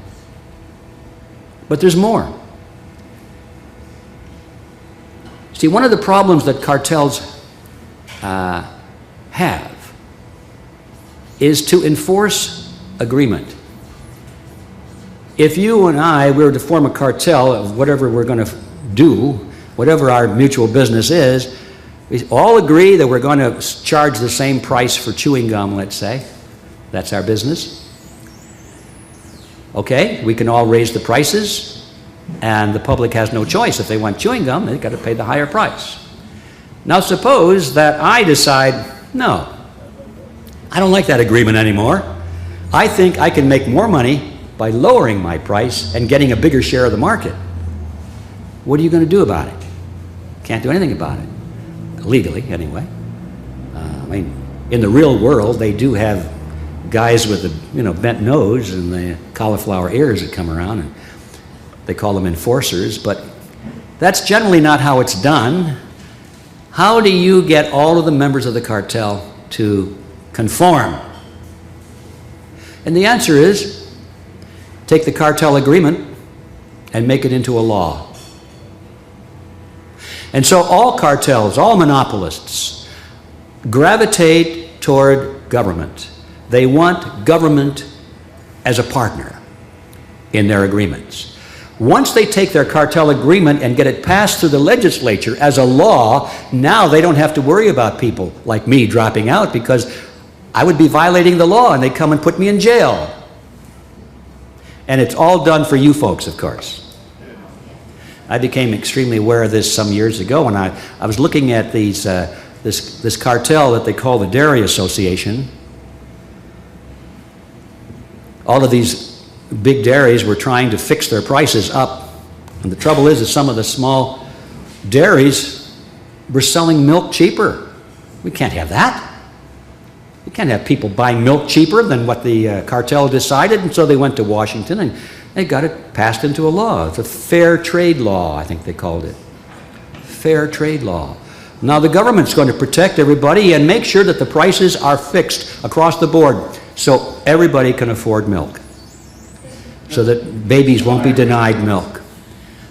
But there's more. See, one of the problems that cartels have is to enforce agreement. If you and I were to form a cartel of whatever we're going to do, whatever our mutual business is, we all agree that we're going to charge the same price for chewing gum, let's say. That's our business. Okay, we can all raise the prices, and the public has no choice. If they want chewing gum, they've got to pay the higher price. Now suppose that I decide, no, I don't like that agreement anymore. I think I can make more money by lowering my price and getting a bigger share of the market. What are you going to do about it? Can't do anything about it, legally anyway. I mean, in the real world, they do have guys with the bent nose and the cauliflower ears that come around, and they call them enforcers, but that's generally not how it's done. How do you get all of the members of the cartel to conform? And the answer is, take the cartel agreement and make it into a law. And so all cartels, all monopolists, gravitate toward government. They want government as a partner in their agreements. Once they take their cartel agreement and get it passed through the legislature as a law, now they don't have to worry about people like me dropping out, because I would be violating the law and they'd come and put me in jail. And it's all done for you folks, of course. I became extremely aware of this some years ago when I was looking at these, this cartel that they call the Dairy Association. All of these big dairies were trying to fix their prices up. And the trouble is that some of the small dairies were selling milk cheaper. We can't have that. We can't have people buying milk cheaper than what the cartel decided, and so they went to Washington and they got it passed into a law. It's a fair trade law, I think they called it. Fair trade law. Now the government's going to protect everybody and make sure that the prices are fixed across the board so everybody can afford milk, so that babies won't be denied milk.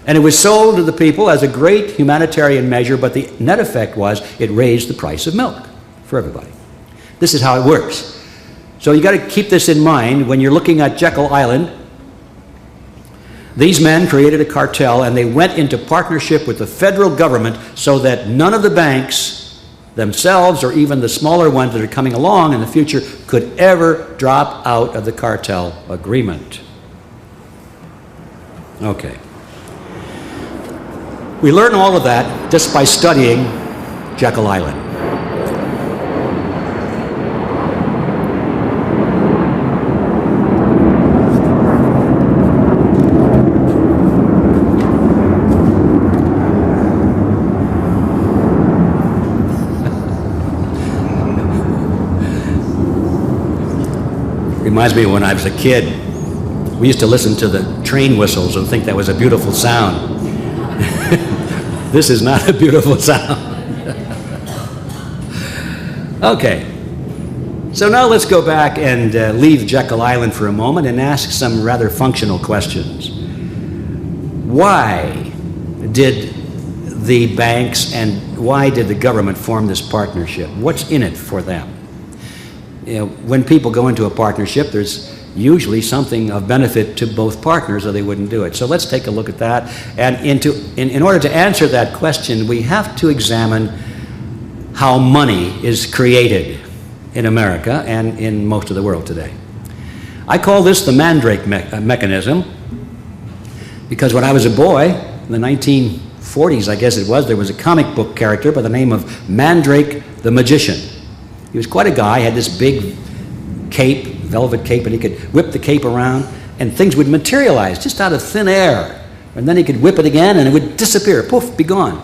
And it was sold to the people as a great humanitarian measure, but the net effect was it raised the price of milk for everybody. This is how it works. So you got to keep this in mind when you're looking at Jekyll Island. These men created a cartel and they went into partnership with the federal government so that none of the banks themselves or even the smaller ones that are coming along in the future could ever drop out of the cartel agreement. Okay. We learn all of that just by studying Jekyll Island. Reminds me of when I was a kid. We used to listen to the train whistles and think that was a beautiful sound. This is not a beautiful sound. Okay. So now let's go back and leave Jekyll Island for a moment and ask some rather functional questions. Why did the banks and why did the government form this partnership? What's in it for them? You know, when people go into a partnership, there's usually something of benefit to both partners or they wouldn't do it. So let's take a look at that. And in order to answer that question, we have to examine how money is created in America and in most of the world today. I call this the Mandrake mechanism because when I was a boy, in the 1940s, I guess it was, there was a comic book character by the name of Mandrake the Magician. He was quite a guy, had this big cape, velvet cape, and he could whip the cape around, and things would materialize just out of thin air. And then he could whip it again, and it would disappear, poof, be gone.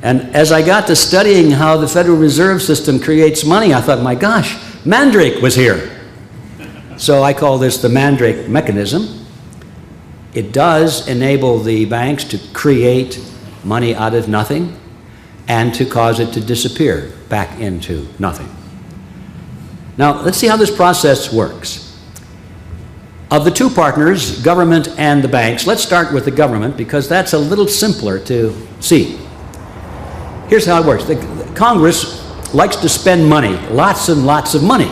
And as I got to studying how the Federal Reserve System creates money, I thought, my gosh, Mandrake was here. So I call this the Mandrake mechanism. It does enable the banks to create money out of nothing and to cause it to disappear back into nothing. Now, let's see how this process works. Of the two partners, government and the banks, let's start with the government because that's a little simpler to see. Here's how it works. The Congress likes to spend money, lots and lots of money,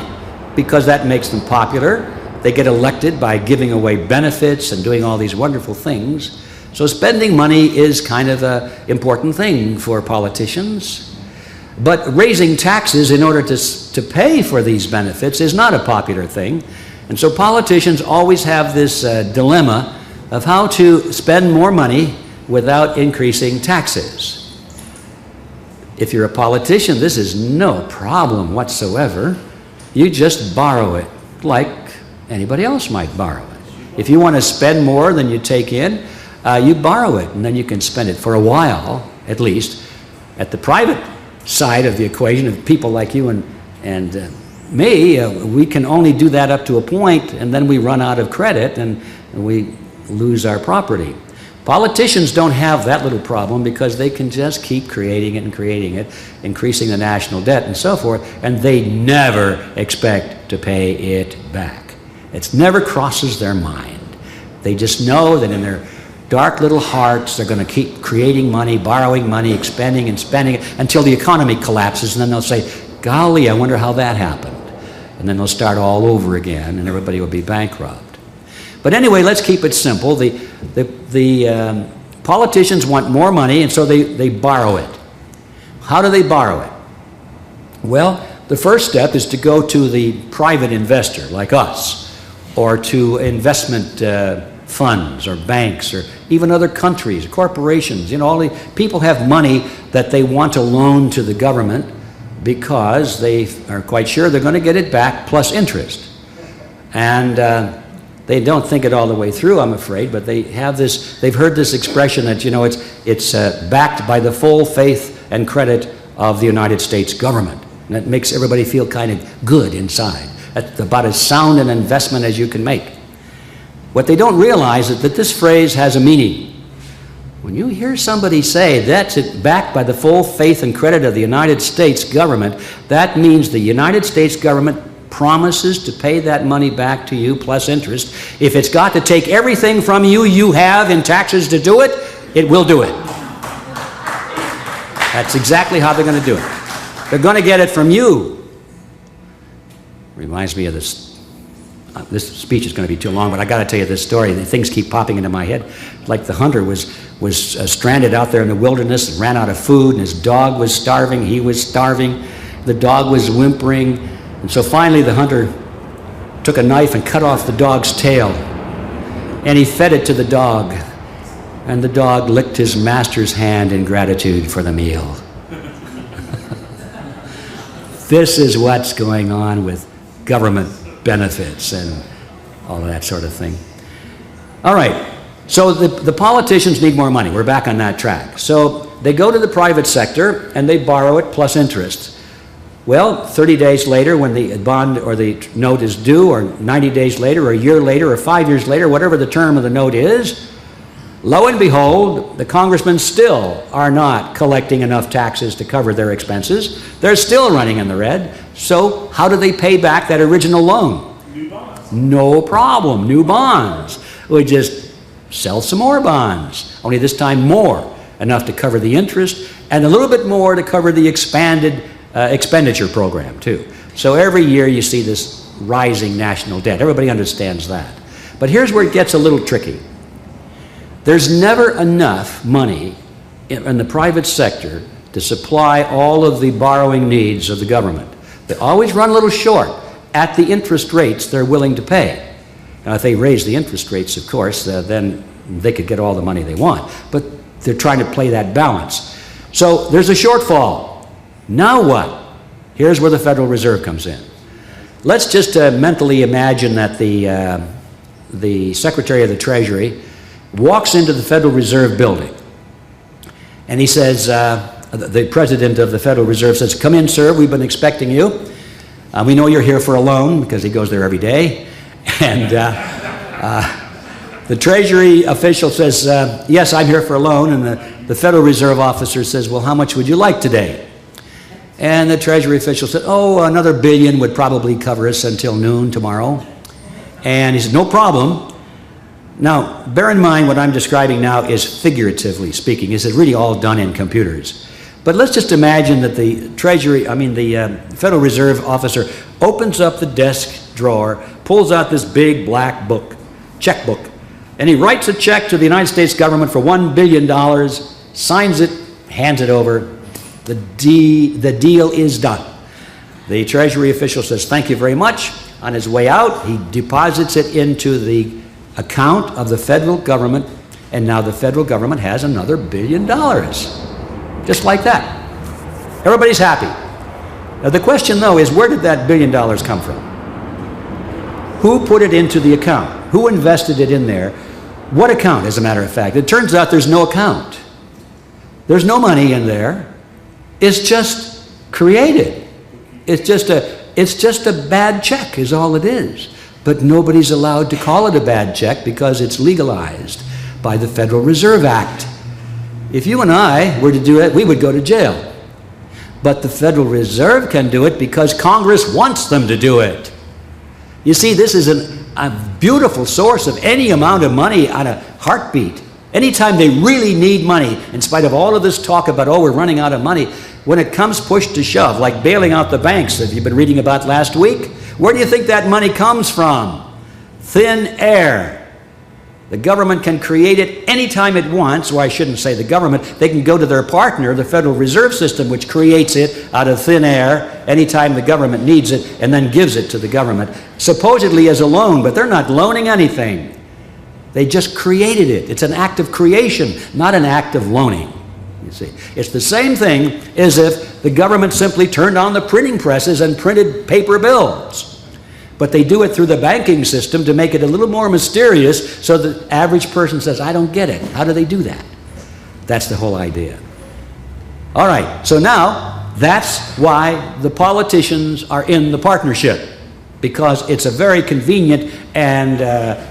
because that makes them popular. They get elected by giving away benefits and doing all these wonderful things. So spending money is kind of an important thing for politicians. But raising taxes in order to pay for these benefits is not a popular thing. And so politicians always have this dilemma of how to spend more money without increasing taxes. If you're a politician, this is no problem whatsoever. You just borrow it like anybody else might borrow it. If you want to spend more than you take in, you borrow it, and then you can spend it for a while, at least. At the private side of the equation of people like you and me, we can only do that up to a point, and then we run out of credit and we lose our property. Politicians don't have that little problem because they can just keep creating it and creating it, increasing the national debt and so forth, and they never expect to pay it back. It never crosses their mind. They just know that in their dark little hearts, they're going to keep creating money, borrowing money, expending and spending it until the economy collapses, and then they'll say, golly, I wonder how that happened. And then they'll start all over again, and everybody will be bankrupt. But anyway, let's keep it simple. The politicians want more money, and so they borrow it. How do they borrow it? Well, the first step is to go to the private investor, like us, or to investment funds or banks or even other countries, corporations. You know, all the people have money that they want to loan to the government because they are quite sure they're going to get it back plus interest. And they don't think it all the way through, I'm afraid, but they have this, they've heard this expression that, you know, it's backed by the full faith and credit of the United States government. And that makes everybody feel kind of good inside. That's about as sound an investment as you can make. What they don't realize is that this phrase has a meaning. When you hear somebody say that's it, backed by the full faith and credit of the United States government, that means the United States government promises to pay that money back to you plus interest. If it's got to take everything from you you have in taxes to do it, it will do it. That's exactly how they're going to do it. They're going to get it from you. Reminds me of this. This speech is going to be too long, but I got to tell you this story. Things keep popping into my head. Like the hunter was stranded out there in the wilderness and ran out of food, and his dog was starving. He was starving. The dog was whimpering. And so finally the hunter took a knife and cut off the dog's tail, and he fed it to the dog, and the dog licked his master's hand in gratitude for the meal. This is what's going on with government benefits and all of that sort of thing. All right, so the politicians need more money. We're back on that track. So they go to the private sector and they borrow it plus interest. Well, 30 days later when the bond or the note is due, or 90 days later, or a year later, or 5 years later, whatever the term of the note is, lo and behold, the congressmen still are not collecting enough taxes to cover their expenses. They're still running in the red. So how do they pay back that original loan? New bonds. No problem, new bonds. We just sell some more bonds, only this time more, enough to cover the interest, and a little bit more to cover the expanded expenditure program too. So every year you see this rising national debt. Everybody understands that. But here's where it gets a little tricky. There's never enough money in the private sector to supply all of the borrowing needs of the government. They always run a little short at the interest rates they're willing to pay. Now, if they raise the interest rates, of course, then they could get all the money they want. But they're trying to play that balance. So there's a shortfall. Now what? Here's where the Federal Reserve comes in. Let's just mentally imagine that the Secretary of the Treasury walks into the Federal Reserve building, and he says, the President of the Federal Reserve says, "Come in, sir, we've been expecting you. We know you're here for a loan," because he goes there every day. And the Treasury official says, "Yes, I'm here for a loan." And the Federal Reserve officer says, "Well, how much would you like today?" And the Treasury official said, "Oh, another $1 billion would probably cover us until noon tomorrow." And he said, "No problem." Now, bear in mind what I'm describing now is figuratively speaking. This is really all done in computers. But let's just imagine that the Federal Reserve officer opens up the desk drawer, pulls out this big black book, checkbook, and he writes a check to the United States government for $1 billion, signs it, hands it over. The deal is done. The Treasury official says, "Thank you very much." On his way out, he deposits it into the account of the federal government, and now the federal government has another $1 billion. Just like that. Everybody's happy. Now the question, though, is where did that $1 billion come from? Who put it into the account? Who invested it in there? What account, as a matter of fact? It turns out there's no account. There's no money in there. It's just created. It's just a bad check is all it is. But nobody's allowed to call it a bad check because it's legalized by the Federal Reserve Act. If you and I were to do it, we would go to jail. But the Federal Reserve can do it because Congress wants them to do it. You see, this is a beautiful source of any amount of money on a heartbeat. Anytime they really need money, in spite of all of this talk about, oh, we're running out of money, when it comes push to shove, like bailing out the banks that you've been reading about last week, where do you think that money comes from? Thin air. The government can create it anytime it wants, or I shouldn't say the government, they can go to their partner, the Federal Reserve System, which creates it out of thin air anytime the government needs it, and then gives it to the government, supposedly as a loan, but they're not loaning anything. They just created it. It's an act of creation, not an act of loaning. You see, it's the same thing as if the government simply turned on the printing presses and printed paper bills. But they do it through the banking system to make it a little more mysterious so the average person says, I don't get it. How do they do that? That's the whole idea. All right, so now that's why the politicians are in the partnership, because it's a very convenient and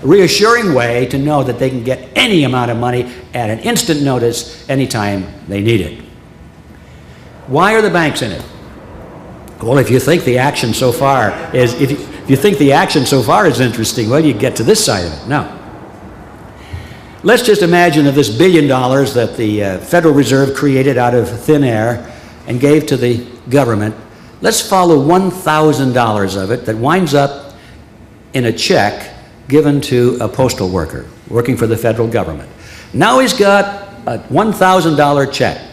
reassuring way to know that they can get any amount of money at an instant notice anytime they need it. Why are the banks in it? Well, if you think the action so far is, if you think the action so far is interesting, well, you get to this side of it. Now, let's just imagine that this $1 billion that the Federal Reserve created out of thin air and gave to the government, let's follow $1,000 of it that winds up in a check given to a postal worker working for the federal government. Now he's got a $1,000 check.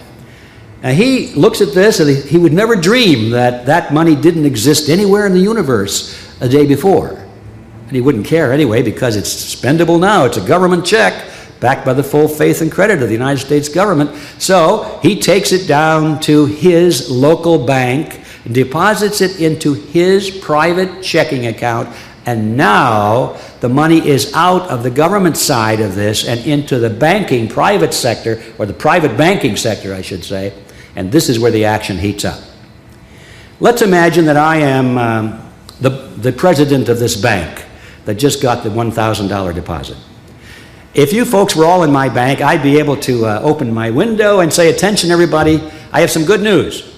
And he looks at this and he would never dream that that money didn't exist anywhere in the universe a day before. And he wouldn't care anyway because it's spendable now. It's a government check backed by the full faith and credit of the United States government. So he takes it down to his local bank, deposits it into his private checking account, and now the money is out of the government side of this and into the banking private sector, or the private banking sector, I should say, and this is where the action heats up. Let's imagine that I am the president of this bank that just got the $1,000 deposit. If you folks were all in my bank, I'd be able to open my window and say, attention everybody, I have some good news.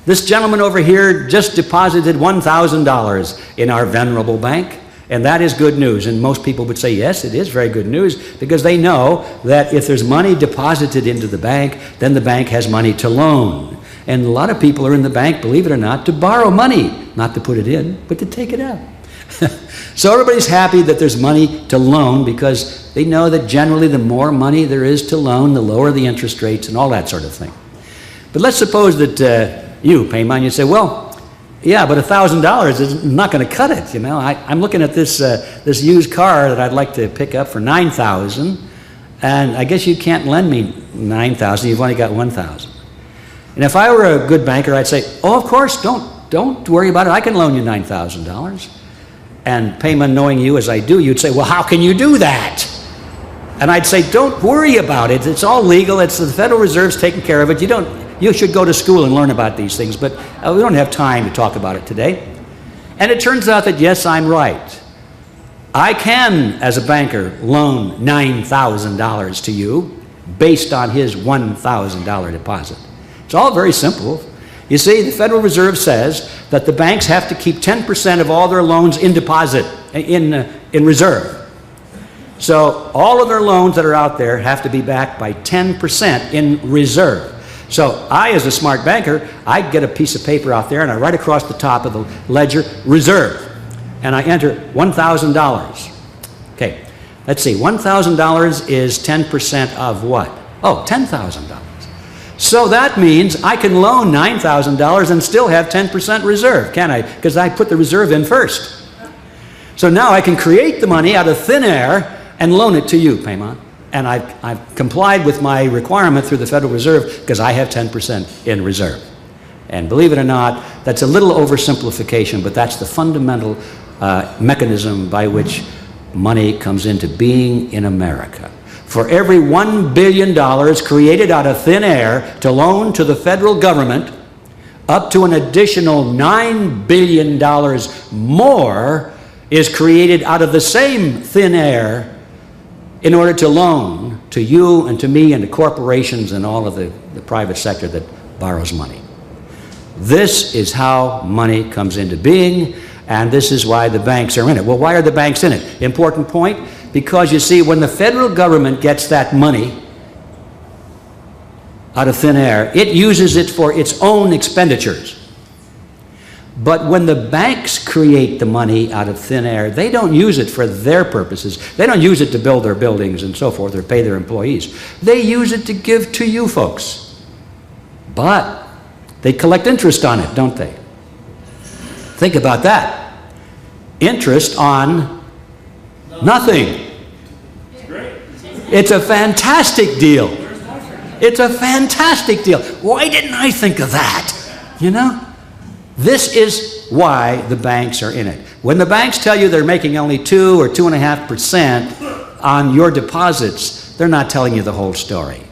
This gentleman over here just deposited $1,000 in our venerable bank, and that is good news. And most people would say, yes, it is very good news, because they know that if there's money deposited into the bank, then the bank has money to loan. And a lot of people are in the bank, believe it or not, to borrow money, not to put it in, but to take it out. So everybody's happy that there's money to loan, because they know that generally the more money there is to loan, the lower the interest rates and all that sort of thing. But let's suppose that you, Payman, you say, well, yeah, but $1,000 is not going to cut it. You know, I'm looking at this this used car that I'd like to pick up for $9,000, and I guess you can't lend me $9,000. You've only got $1,000. And if I were a good banker, I'd say, oh, of course, don't worry about it. I can loan you $9,000. And Payman, knowing you as I do, you'd say, well, how can you do that? And I'd say, don't worry about it. It's all legal. It's the Federal Reserve's taking care of it. You should go to school and learn about these things, but we don't have time to talk about it today. And it turns out that, yes, I'm right. I can, as a banker, loan $9,000 to you based on his $1,000 deposit. It's all very simple. You see, the Federal Reserve says that the banks have to keep 10% of all their loans in deposit, in reserve. So all of their loans that are out there have to be backed by 10% in reserve. So I, as a smart banker, I get a piece of paper out there and I write across the top of the ledger, reserve, and I enter $1,000. Okay, let's see, $1,000 is 10% of what? Oh, $10,000. So that means I can loan $9,000 and still have 10% reserve, can I? Because I put the reserve in first. So now I can create the money out of thin air and loan it to you, Payman. And I've complied with my requirement through the Federal Reserve because I have 10% in reserve. And believe it or not, that's a little oversimplification, but that's the fundamental mechanism by which money comes into being in America. For every $1 billion created out of thin air to loan to the federal government, up to an additional $9 billion more is created out of the same thin air in order to loan to you and to me and to corporations and all of the private sector that borrows money. This is how money comes into being, and this is why the banks are in it. Well, why are the banks in it? Important point, because you see, when the federal government gets that money out of thin air, it uses it for its own expenditures. But when the banks create the money out of thin air, they don't use it for their purposes. They don't use it to build their buildings and so forth or pay their employees. They use it to give to you folks. But they collect interest on it, don't they? Think about that. Interest on nothing. It's a fantastic deal. It's a fantastic deal. Why didn't I think of that? You know? This is why the banks are in it. When the banks tell you they're making only 2 or 2.5% on your deposits, they're not telling you the whole story.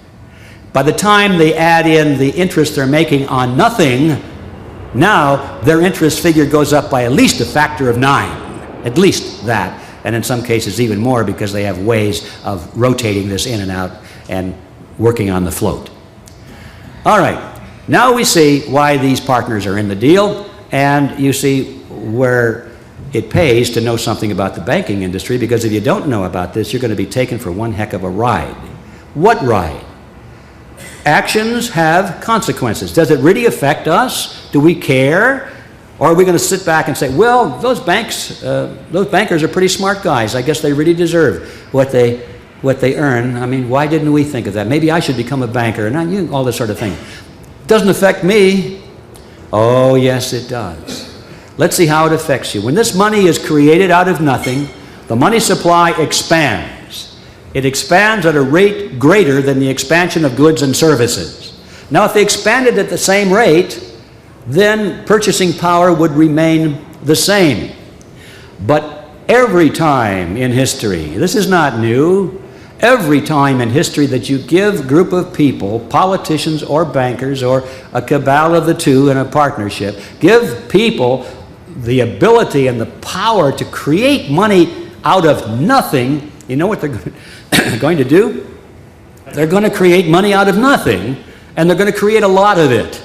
By the time they add in the interest they're making on nothing, now their interest figure goes up by at least a factor of 9. At least that. And in some cases even more, because they have ways of rotating this in and out and working on the float. All right. Now we see why these partners are in the deal, and you see where it pays to know something about the banking industry, because if you don't know about this, you're going to be taken for one heck of a ride. What ride? Actions have consequences. Does it really affect us? Do we care? Or are we going to sit back and say, well, those bankers are pretty smart guys. I guess they really deserve what they earn. I mean, why didn't we think of that? Maybe I should become a banker, and all this sort of thing. Doesn't affect me. Oh, yes, it does. Let's see how it affects you. When this money is created out of nothing, the money supply expands. It expands at a rate greater than the expansion of goods and services. Now, if they expanded at the same rate, then purchasing power would remain the same. But every time in history, this is not new, every time in history that you give a group of people, politicians or bankers or a cabal of the two in a partnership, give people the ability and the power to create money out of nothing, you know what they're going to do? They're going to create money out of nothing, and they're going to create a lot of it,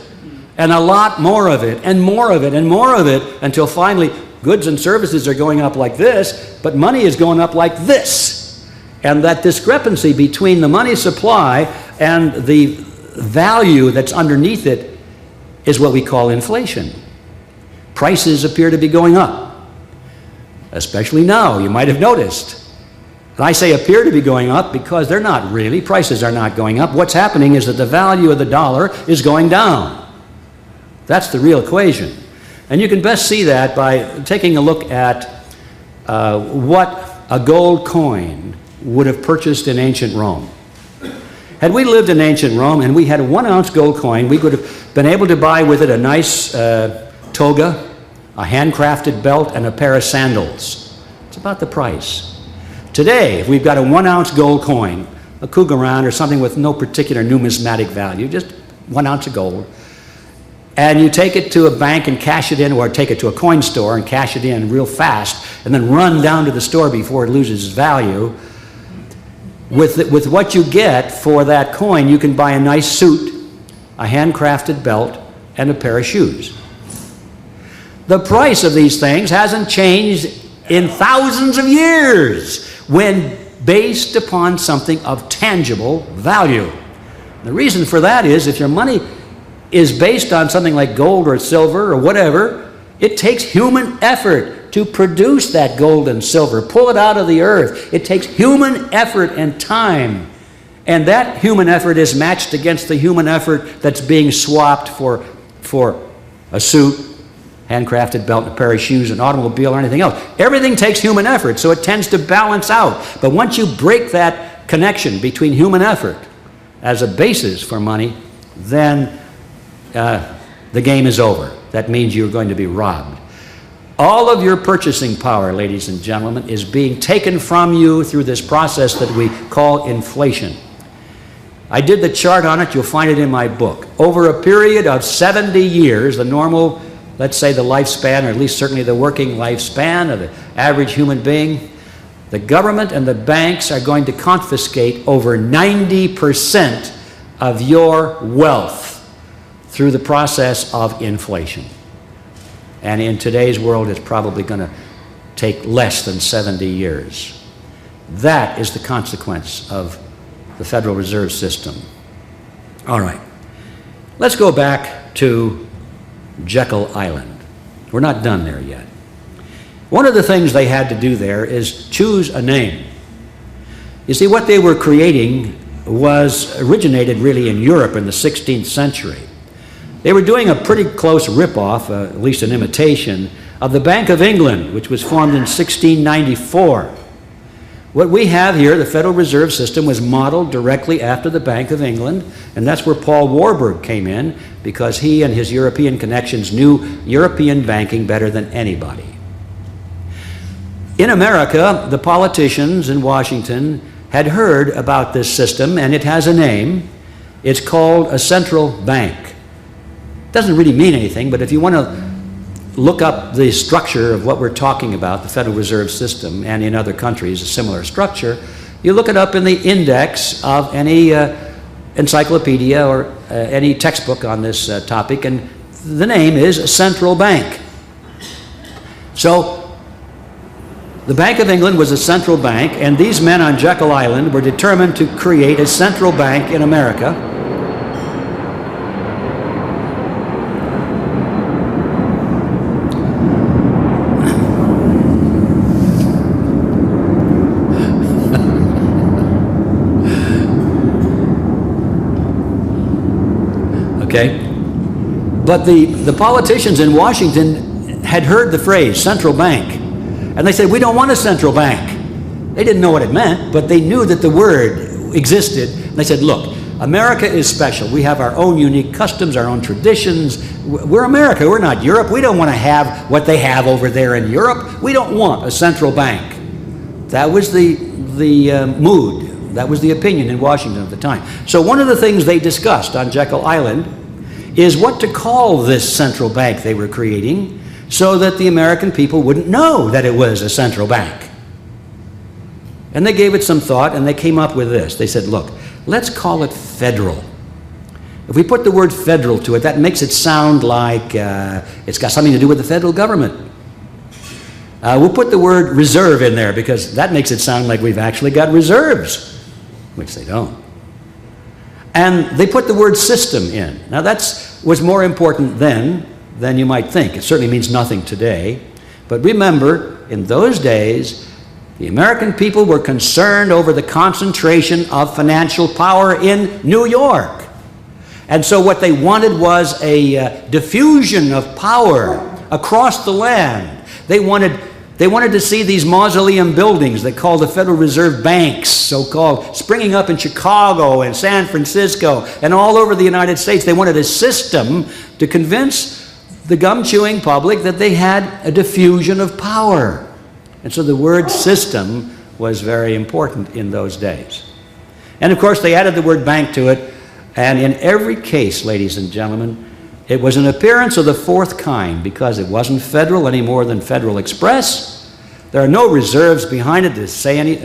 and a lot more of it, and more of it, and more of it, until finally goods and services are going up like this, but money is going up like this. And that discrepancy between the money supply and the value that's underneath it is what we call inflation. Prices appear to be going up, especially now. You might have noticed. And I say appear to be going up because they're not really. Prices are not going up. What's happening is that the value of the dollar is going down. That's the real equation. And you can best see that by taking a look at what a gold coin would have purchased in ancient Rome. Had we lived in ancient Rome and we had a 1-ounce gold coin, we could have been able to buy with it a nice toga, a handcrafted belt, and a pair of sandals. It's about the price. Today, if we've got a 1-ounce gold coin, a cougaran or something with no particular numismatic value, just 1 ounce of gold, and you take it to a bank and cash it in, or take it to a coin store and cash it in real fast, and then run down to the store before it loses its value, with what you get for that coin, you can buy a nice suit, a handcrafted belt, and a pair of shoes. The price of these things hasn't changed in thousands of years when based upon something of tangible value. The reason for that is if your money is based on something like gold or silver or whatever, it takes human effort to produce that gold and silver, pull it out of the earth. It takes human effort and time. And that human effort is matched against the human effort that's being swapped for a suit, handcrafted belt, a pair of shoes, an automobile, or anything else. Everything takes human effort, so it tends to balance out. But once you break that connection between human effort as a basis for money, then the game is over. That means you're going to be robbed. All of your purchasing power, ladies and gentlemen, is being taken from you through this process that we call inflation. I did the chart on it. You'll find it in my book. Over a period of 70 years, the normal, let's say the lifespan, or at least certainly the working lifespan of the average human being, the government and the banks are going to confiscate over 90% of your wealth through the process of inflation. And in today's world, it's probably going to take less than 70 years. That is the consequence of the Federal Reserve System. All right. Let's go back to Jekyll Island, We're not done there yet. One of the things they had to do there is choose a name. You see, what they were creating was originated really in Europe in the 16th century. They were doing a pretty close rip-off, at least an imitation, of the Bank of England, which was formed in 1694. What we have here, the Federal Reserve System, was modeled directly after the Bank of England, and that's where Paul Warburg came in, because he and his European connections knew European banking better than anybody. In America, the politicians in Washington had heard about this system, and it has a name. It's called a central bank. It doesn't really mean anything, but if you want to look up the structure of what we're talking about, the Federal Reserve System, and in other countries a similar structure, you look it up in the index of any encyclopedia or any textbook on this topic, and the name is a central bank. So the Bank of England was a central bank, and these men on Jekyll Island were determined to create a central bank in America. Okay? But the politicians in Washington had heard the phrase central bank. And they said, we don't want a central bank. They didn't know what it meant, but they knew that the word existed. And they said, look, America is special. We have our own unique customs, our own traditions. We're America. We're not Europe. We don't want to have what they have over there in Europe. We don't want a central bank. That was the mood. That was the opinion in Washington at the time. So one of the things they discussed on Jekyll Island is what to call this central bank they were creating, so that the American people wouldn't know that it was a central bank. And they gave it some thought, and they came up with this. They said, look, let's call it federal. If we put the word federal to it, that makes it sound like it's got something to do with the federal government. We'll put the word reserve in there, because that makes it sound like we've actually got reserves, which they don't. And they put the word system in. Now that was more important then than you might think. It certainly means nothing today. But remember, in those days, the American people were concerned over the concentration of financial power in New York. And so what they wanted was a diffusion of power across the land. They wanted to see these mausoleum buildings they called the Federal Reserve Banks, so-called, springing up in Chicago and San Francisco and all over the United States. They wanted a system to convince the gum-chewing public that they had a diffusion of power. And so the word system was very important in those days. And of course they added the word bank to it, and in every case, ladies and gentlemen, it was an appearance of the fourth kind, because it wasn't federal any more than Federal Express. There are no reserves behind it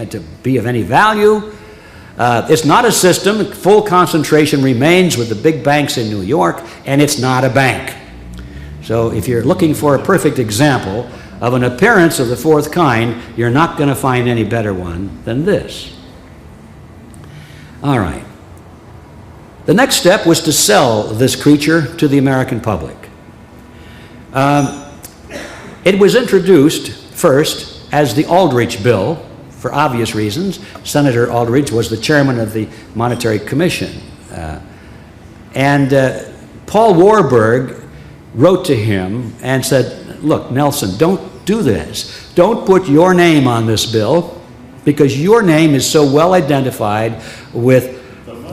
to be of any value. It's not a system. Full concentration remains with the big banks in New York, and it's not a bank. So if you're looking for a perfect example of an appearance of the fourth kind, you're not going to find any better one than this. All right. The next step was to sell this creature to the American public. It was introduced first as the Aldrich Bill, for obvious reasons. Senator Aldrich was the chairman of the Monetary Commission. Paul Warburg wrote to him and said, look, Nelson, don't do this. Don't put your name on this bill, because your name is so well identified with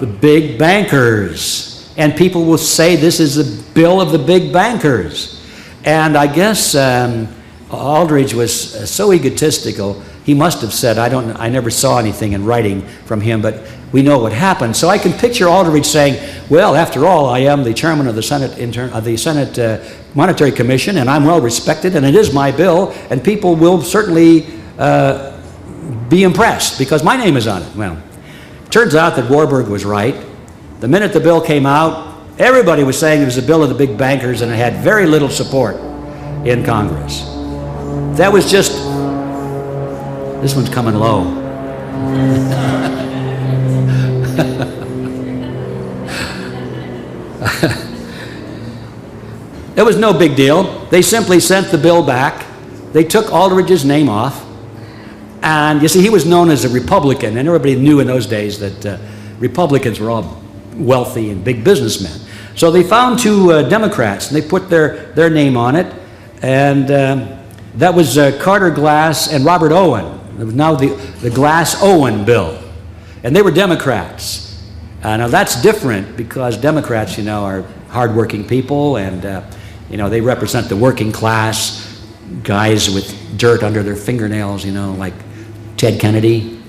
the big bankers. And people will say this is a bill of the big bankers. And I guess Aldrich was so egotistical, he must have said, I never saw anything in writing from him, but we know what happened. So I can picture Aldrich saying, well, after all, I am the chairman of the Senate Monetary Commission, and I'm well respected, and it is my bill, and people will certainly be impressed because my name is on it. Well, it turns out that Warburg was right. The minute the bill came out, everybody was saying it was a bill of the big bankers, and it had very little support in Congress. That was just, this one's coming low. It was no big deal. They simply sent the bill back. They took Aldrich's name off. And you see, he was known as a Republican, and everybody knew in those days that Republicans were all wealthy and big businessmen. So they found two Democrats, and they put their name on it. And that was Carter Glass and Robert Owen. It was now the Glass-Owen bill. And they were Democrats. Now that's different because Democrats, you know, are hardworking people, and you know, they represent the working class, guys with dirt under their fingernails, you know, like Ted Kennedy.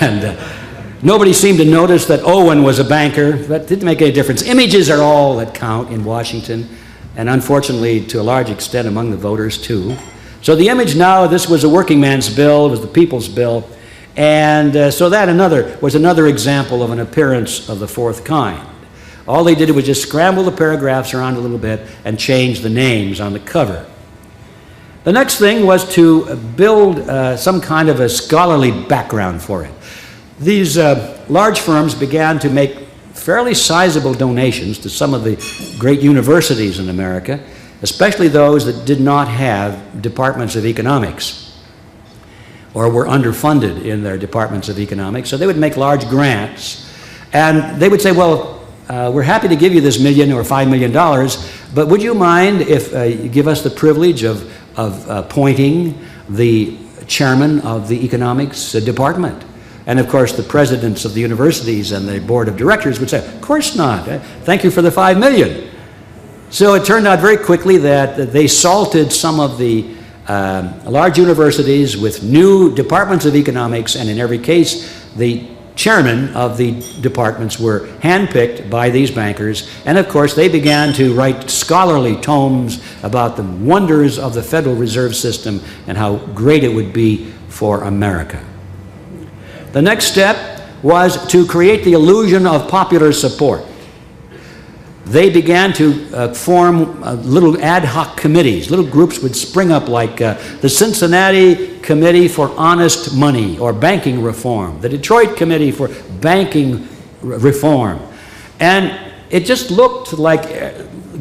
And nobody seemed to notice that Owen was a banker. That didn't make any difference. Images are all that count in Washington, and unfortunately, to a large extent, among the voters, too. So the image now, this was a working man's bill, it was the people's bill, and so that was another example of an appearance of the fourth kind. All they did was just scramble the paragraphs around a little bit and change the names on the cover. The next thing was to build some kind of a scholarly background for it. These large firms began to make fairly sizable donations to some of the great universities in America, especially those that did not have departments of economics or were underfunded in their departments of economics. So they would make large grants, and they would say, well, we're happy to give you this $1 million or $5 million, but would you mind if you give us the privilege of appointing the chairman of the economics department? And of course, the presidents of the universities and the board of directors would say, of course not. Thank you for the $5 million. So it turned out very quickly that they salted some of the large universities with new departments of economics, and in every case, the chairmen of the departments were handpicked by these bankers, and of course they began to write scholarly tomes about the wonders of the Federal Reserve System and how great it would be for America. The next step was to create the illusion of popular support. They began to form little ad hoc committees. Little groups would spring up like the Cincinnati Committee for Honest Money or Banking Reform, the Detroit Committee for Banking Reform. And it just looked like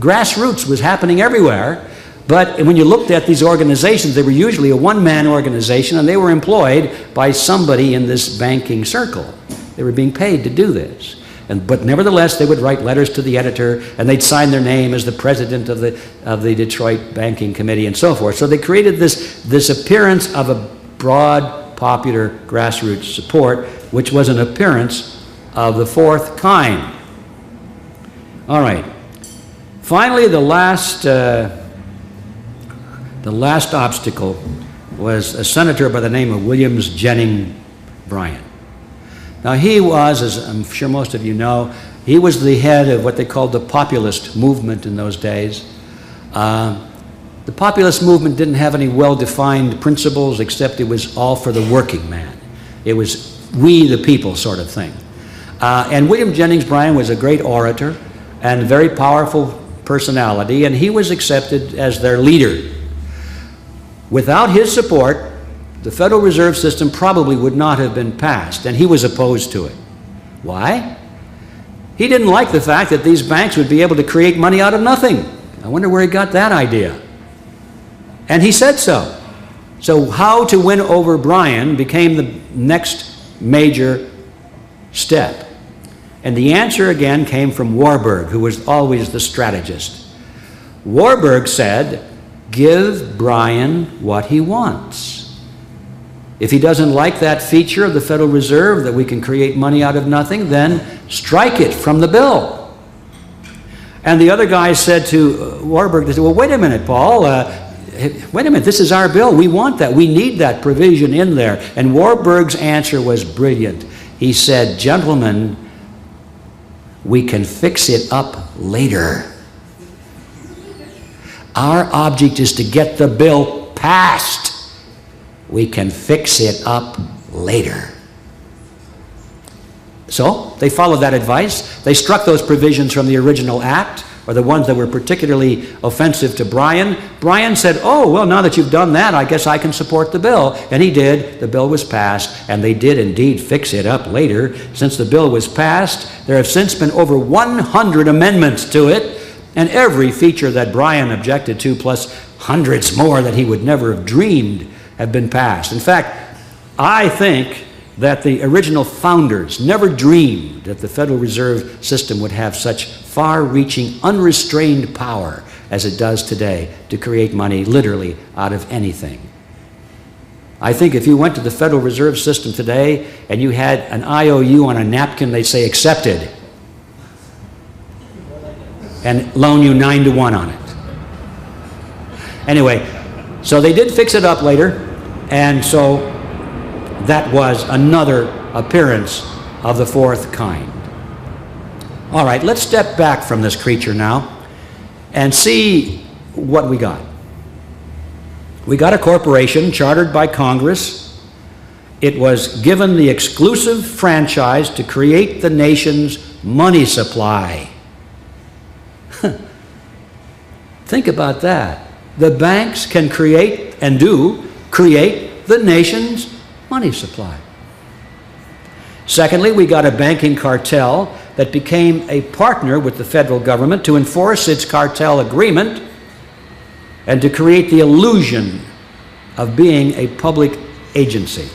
grassroots was happening everywhere. But when you looked at these organizations, they were usually a one-man organization, and they were employed by somebody in this banking circle. They were being paid to do this. But nevertheless, they would write letters to the editor, and they'd sign their name as the president of the Detroit Banking Committee and so forth. So they created this appearance of a broad, popular, grassroots support, which was an appearance of the fourth kind. All right. Finally, the last obstacle was a senator by the name of William Jennings Bryan. Now he was, as I'm sure most of you know, he was the head of what they called the populist movement in those days. The populist movement didn't have any well-defined principles, except it was all for the working man. It was we the people sort of thing. And William Jennings Bryan was a great orator and a very powerful personality, and he was accepted as their leader. Without his support, the Federal Reserve System probably would not have been passed, and he was opposed to it. Why? He didn't like the fact that these banks would be able to create money out of nothing. I wonder where he got that idea. And he said so. So how to win over Bryan became the next major step. And the answer again came from Warburg, who was always the strategist. Warburg said, give Bryan what he wants. If he doesn't like that feature of the Federal Reserve, that we can create money out of nothing, then strike it from the bill. And the other guy said to Warburg, they said, well, wait a minute, Paul, wait a minute, this is our bill. We want that. We need that provision in there. And Warburg's answer was brilliant. He said, gentlemen, we can fix it up later. Our object is to get the bill passed. We can fix it up later. So they followed that advice. They struck those provisions from the original act or the ones that were particularly offensive to Bryan, Bryan said, oh, well, now that you've done that, I guess I can support the bill. And he did. The bill was passed, and they did indeed fix it up later. Since the bill was passed, there have since been over 100 amendments to it, and every feature that Bryan objected to, plus hundreds more that he would never have dreamed, have been passed. In fact, I think that the original founders never dreamed that the Federal Reserve System would have such far-reaching, unrestrained power as it does today to create money literally out of anything. I think if you went to the Federal Reserve System today and you had an IOU on a napkin, they'd say accepted, and loan you 9 to 1 on it. Anyway, so they did fix it up later, and so that was another appearance of the fourth kind. All right, let's step back from this creature now and see what we got. We got a corporation chartered by Congress. It was given the exclusive franchise to create the nation's money supply. Think about that. The banks can create, and do create, the nation's money supply. Secondly, we got a banking cartel that became a partner with the federal government to enforce its cartel agreement and to create the illusion of being a public agency.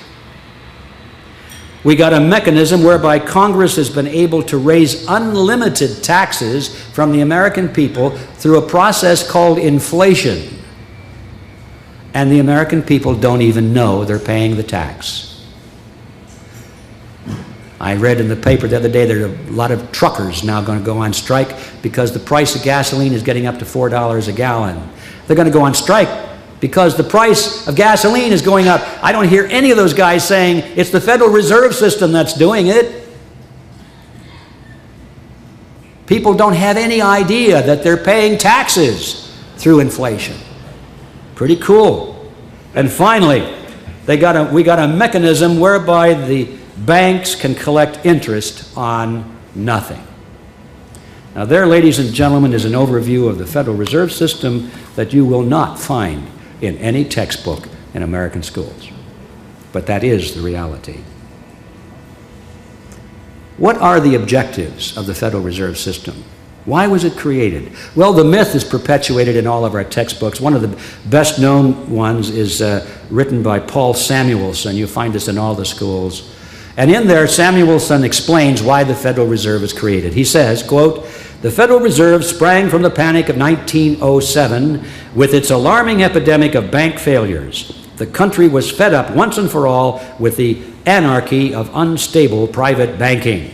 We got a mechanism whereby Congress has been able to raise unlimited taxes from the American people through a process called inflation. And the American people don't even know they're paying the tax. I read in the paper the other day there are a lot of truckers now going to go on strike because the price of gasoline is getting up to $4 a gallon. They're going to go on strike because the price of gasoline is going up. I don't hear any of those guys saying it's the Federal Reserve System that's doing it. People don't have any idea that they're paying taxes through inflation. Pretty cool. And finally, we got a mechanism whereby the banks can collect interest on nothing. Now there, ladies and gentlemen, is an overview of the Federal Reserve System that you will not find in any textbook in American schools. But that is the reality. What are the objectives of the Federal Reserve System? Why was it created? Well, the myth is perpetuated in all of our textbooks. One of the best known ones is written by Paul Samuelson. You find this in all the schools. And in there, Samuelson explains why the Federal Reserve was created. He says, quote, "The Federal Reserve sprang from the panic of 1907 with its alarming epidemic of bank failures. The country was fed up once and for all with the anarchy of unstable private banking."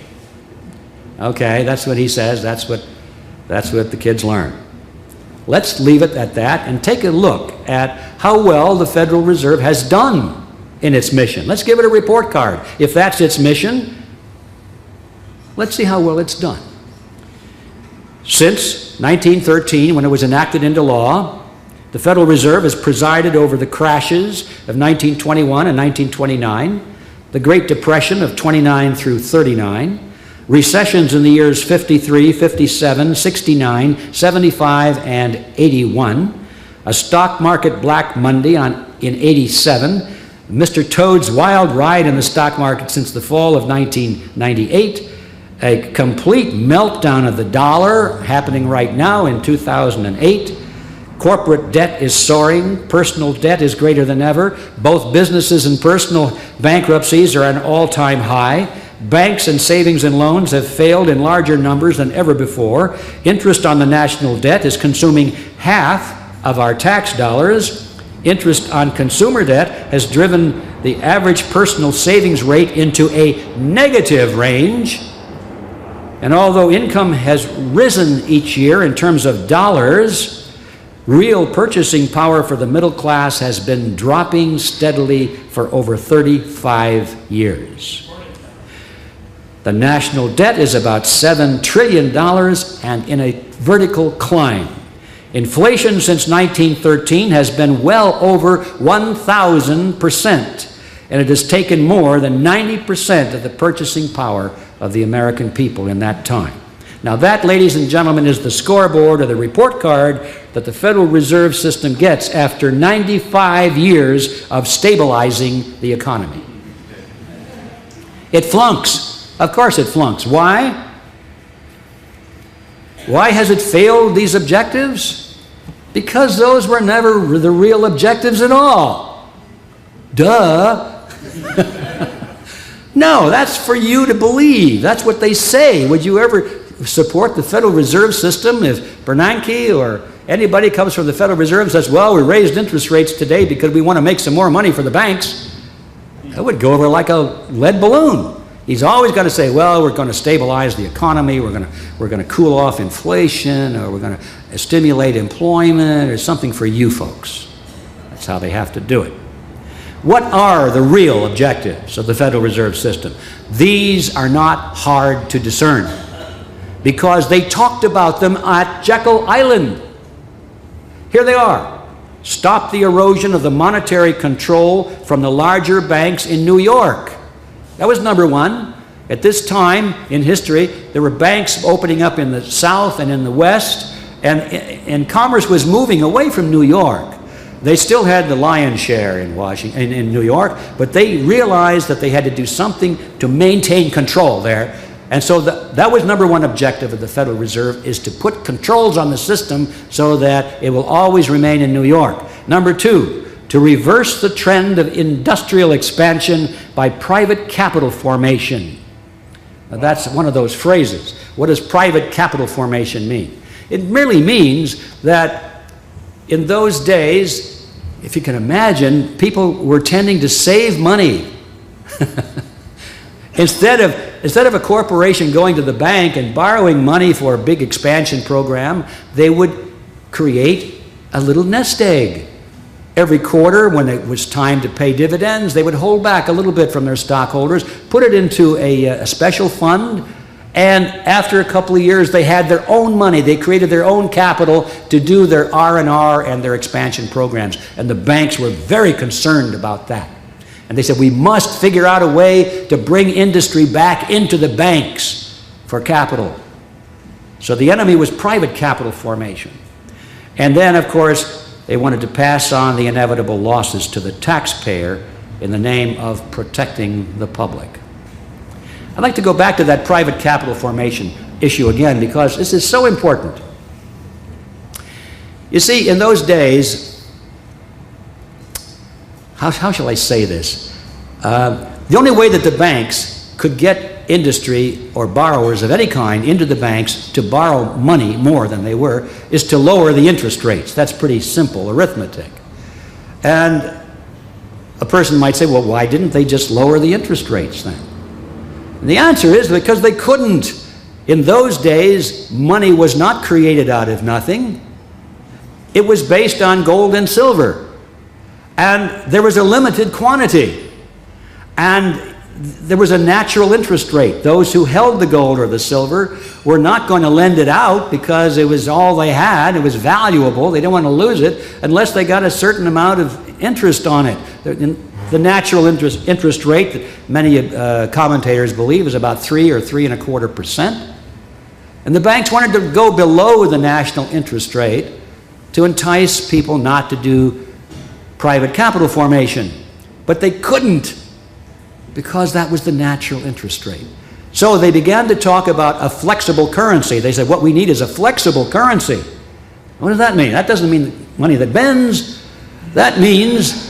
Okay, that's what he says. That's what the kids learn. Let's leave it at that and take a look at how well the Federal Reserve has done in its mission. Let's give it a report card. If that's its mission, let's see how well it's done. Since 1913, when it was enacted into law, the Federal Reserve has presided over the crashes of 1921 and 1929, the Great Depression of 29 through 39, recessions in the years 53, 57, 69, 75, and 81, a stock market Black Monday in 87, Mr. Toad's wild ride in the stock market since the fall of 1998, a complete meltdown of the dollar happening right now in 2008, corporate debt is soaring, personal debt is greater than ever, both businesses and personal bankruptcies are at an all-time high, banks and savings and loans have failed in larger numbers than ever before, interest on the national debt is consuming half of our tax dollars, interest on consumer debt has driven the average personal savings rate into a negative range, and although income has risen each year in terms of dollars, real purchasing power for the middle class has been dropping steadily for over 35 years. The national debt is about $7 trillion and in a vertical climb. Inflation since 1913 has been well over 1,000%, and it has taken more than 90% of the purchasing power of the American people in that time. Now that, ladies and gentlemen, is the scoreboard or the report card that the Federal Reserve System gets after 95 years of stabilizing the economy. It flunks. Of course it flunks. Why? Why has it failed these objectives? Because those were never the real objectives at all. Duh. No, that's for you to believe. That's what they say. Would you ever support the Federal Reserve System if Bernanke or anybody comes from the Federal Reserve and says, well, we raised interest rates today because we want to make some more money for the banks? That would go over like a lead balloon. He's always got to say, well, we're going to stabilize the economy, we're going to cool off inflation, or we're going to stimulate employment, or something for you folks. That's how they have to do it. What are the real objectives of the Federal Reserve System? These are not hard to discern because they talked about them at Jekyll Island. Here they are. Stop the erosion of the monetary control from the larger banks in New York. That was number one. At this time in history, there were banks opening up in the South and in the West, and commerce was moving away from New York. They still had the lion's share in Washington, in New York, but they realized that they had to do something to maintain control there. And so that was number one objective of the Federal Reserve, is to put controls on the system so that it will always remain in New York. Number two, to reverse the trend of industrial expansion by private capital formation. Now that's one of those phrases. What does private capital formation mean? It merely means that in those days, if you can imagine, people were tending to save money. Instead of a corporation going to the bank and borrowing money for a big expansion program, they would create a little nest egg. Every quarter, when it was time to pay dividends, they would hold back a little bit from their stockholders, put it into a special fund, and after a couple of years, they had their own money. They created their own capital to do their R&R and their expansion programs. And the banks were very concerned about that. And they said, we must figure out a way to bring industry back into the banks for capital. So the enemy was private capital formation. And then, of course, they wanted to pass on the inevitable losses to the taxpayer in the name of protecting the public. I'd like to go back to that private capital formation issue again because this is so important. You see, in those days, how shall I say this? The only way that the banks could get industry or borrowers of any kind into the banks to borrow money more than they were is to lower the interest rates. That's pretty simple arithmetic. And a person might say, well, why didn't they just lower the interest rates then? And the answer is because they couldn't. In those days, money was not created out of nothing. It was based on gold and silver. And there was a limited quantity. And there was a natural interest rate. Those who held the gold or the silver were not going to lend it out because it was all they had. It was valuable. They didn't want to lose it unless they got a certain amount of interest on it. The natural interest rate that many commentators believe is about 3 or 3.25%. And the banks wanted to go below the national interest rate to entice people not to do private capital formation. But they couldn't because that was the natural interest rate. So they began to talk about a flexible currency. They said, what we need is a flexible currency. What does that mean? That doesn't mean money that bends. That means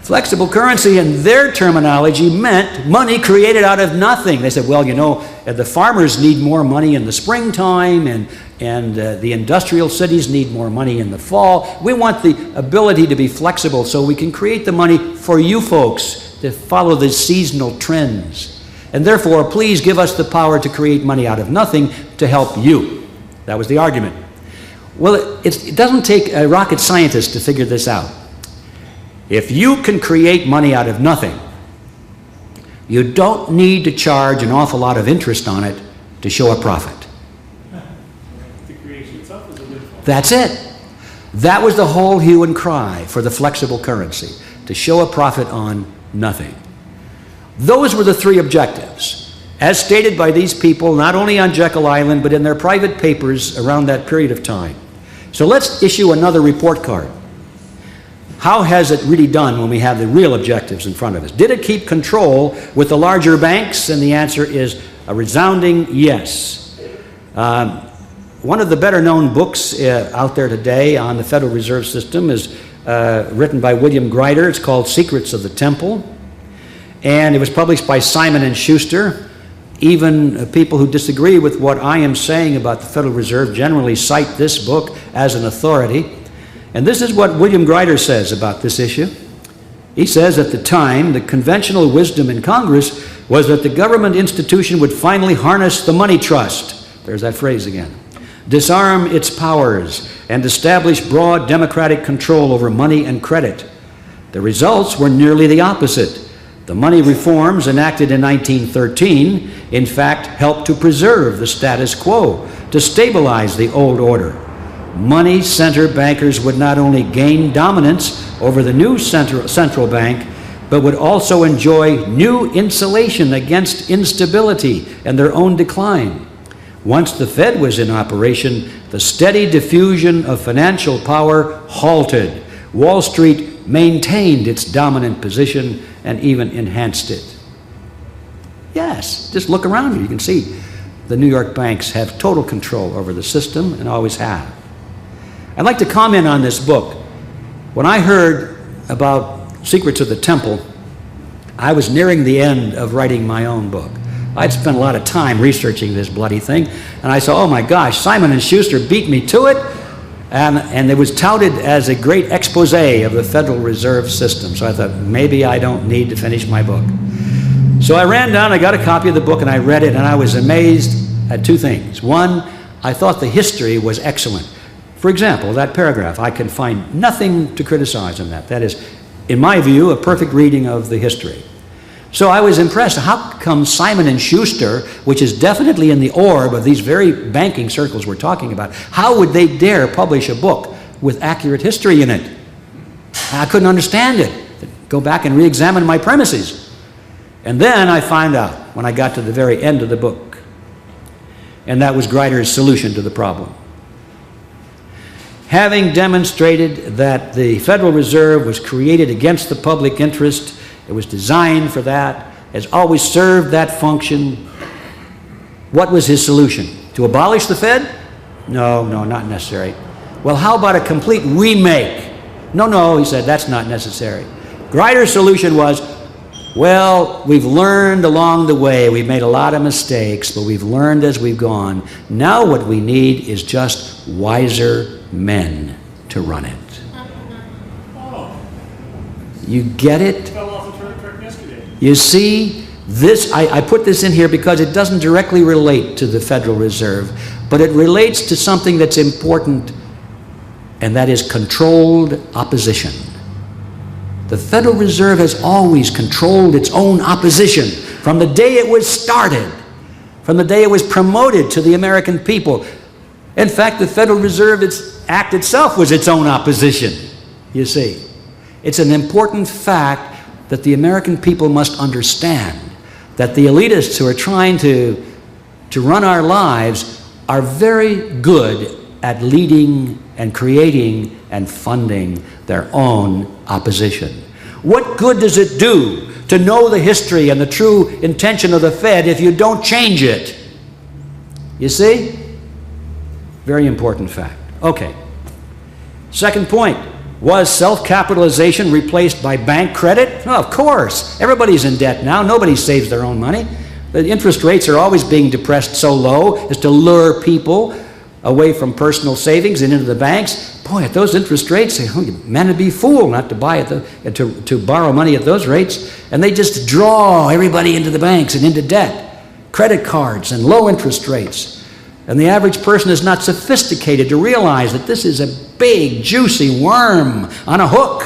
flexible currency in their terminology meant money created out of nothing. They said, well, you know, the farmers need more money in the springtime and the industrial cities need more money in the fall. We want the ability to be flexible so we can create the money for you folks to follow the seasonal trends. And therefore, please give us the power to create money out of nothing to help you. That was the argument. Well, it doesn't take a rocket scientist to figure this out. If you can create money out of nothing, you don't need to charge an awful lot of interest on it to show a profit. The creation itself is a windfall. That's it. That was the whole hue and cry for the flexible currency, to show a profit on nothing. Those were the three objectives. as stated by these people, not only on Jekyll Island, but in their private papers around that period of time. So let's issue another report card. How has it really done when we have the real objectives in front of us? Did it keep control with the larger banks? And the answer is a resounding yes. One of the better known books out there today on the Federal Reserve System is written by William Grider. It's called Secrets of the Temple. And it was published by Simon & Schuster. Even people who disagree with what I am saying about the Federal Reserve generally cite this book as an authority. And this is what William Grider says about this issue. He says, at the time, the conventional wisdom in Congress was that the government institution would finally harness the money trust. There's that phrase again. Disarm its powers and establish broad democratic control over money and credit. The results were nearly the opposite. The money reforms enacted in 1913, in fact, helped to preserve the status quo, to stabilize the old order. Money center bankers would not only gain dominance over the new central bank, but would also enjoy new insulation against instability and their own decline. Once the Fed was in operation, the steady diffusion of financial power halted. Wall Street maintained its dominant position and even enhanced it. Yes, just look around you. You can see the New York banks have total control over the system and always have. I'd like to comment on this book. When I heard about Secrets of the Temple, I was nearing the end of writing my own book. I'd spent a lot of time researching this bloody thing, and I saw, oh my gosh, Simon & Schuster beat me to it, and it was touted as a great expose of the Federal Reserve System. So I thought, maybe I don't need to finish my book. So I ran down, I got a copy of the book, and I read it, and I was amazed at two things. One, I thought the history was excellent. For example, that paragraph, I can find nothing to criticize in that. That is, in my view, a perfect reading of the history. So I was impressed. How come Simon & Schuster, which is definitely in the orb of these very banking circles we're talking about, how would they dare publish a book with accurate history in it? I couldn't understand it. Go back and re-examine my premises. And then I found out when I got to the very end of the book. And that was Grider's solution to the problem. Having demonstrated that the Federal Reserve was created against the public interest, it was designed for that, has always served that function, what was his solution? To abolish the Fed? No, not necessary. Well, how about a complete remake? No, he said, that's not necessary. Grider's solution was, well, we've learned along the way, we've made a lot of mistakes, but we've learned as we've gone. Now what we need is just wiser men to run it. You get it? Fell off the track yesterday. You see, this, I put this in here because it doesn't directly relate to the Federal Reserve, but it relates to something that's important, and that is controlled opposition. The Federal Reserve has always controlled its own opposition from the day it was started, from the day it was promoted to the American people. In fact, the Federal Reserve Act itself was its own opposition, you see. It's an important fact that the American people must understand, that the elitists who are trying to run our lives are very good at leading and creating and funding their own opposition. What good does it do to know the history and the true intention of the Fed if you don't change it? You see? Very important fact. Okay. Second point. Was self-capitalization replaced by bank credit? Oh, of course. Everybody's in debt now. Nobody saves their own money. The interest rates are always being depressed so low as to lure people away from personal savings and into the banks. Boy, at those interest rates, man would be a fool not to buy to borrow money at those rates. And they just draw everybody into the banks and into debt. Credit cards and low interest rates. And the average person is not sophisticated to realize that this is a big, juicy worm on a hook.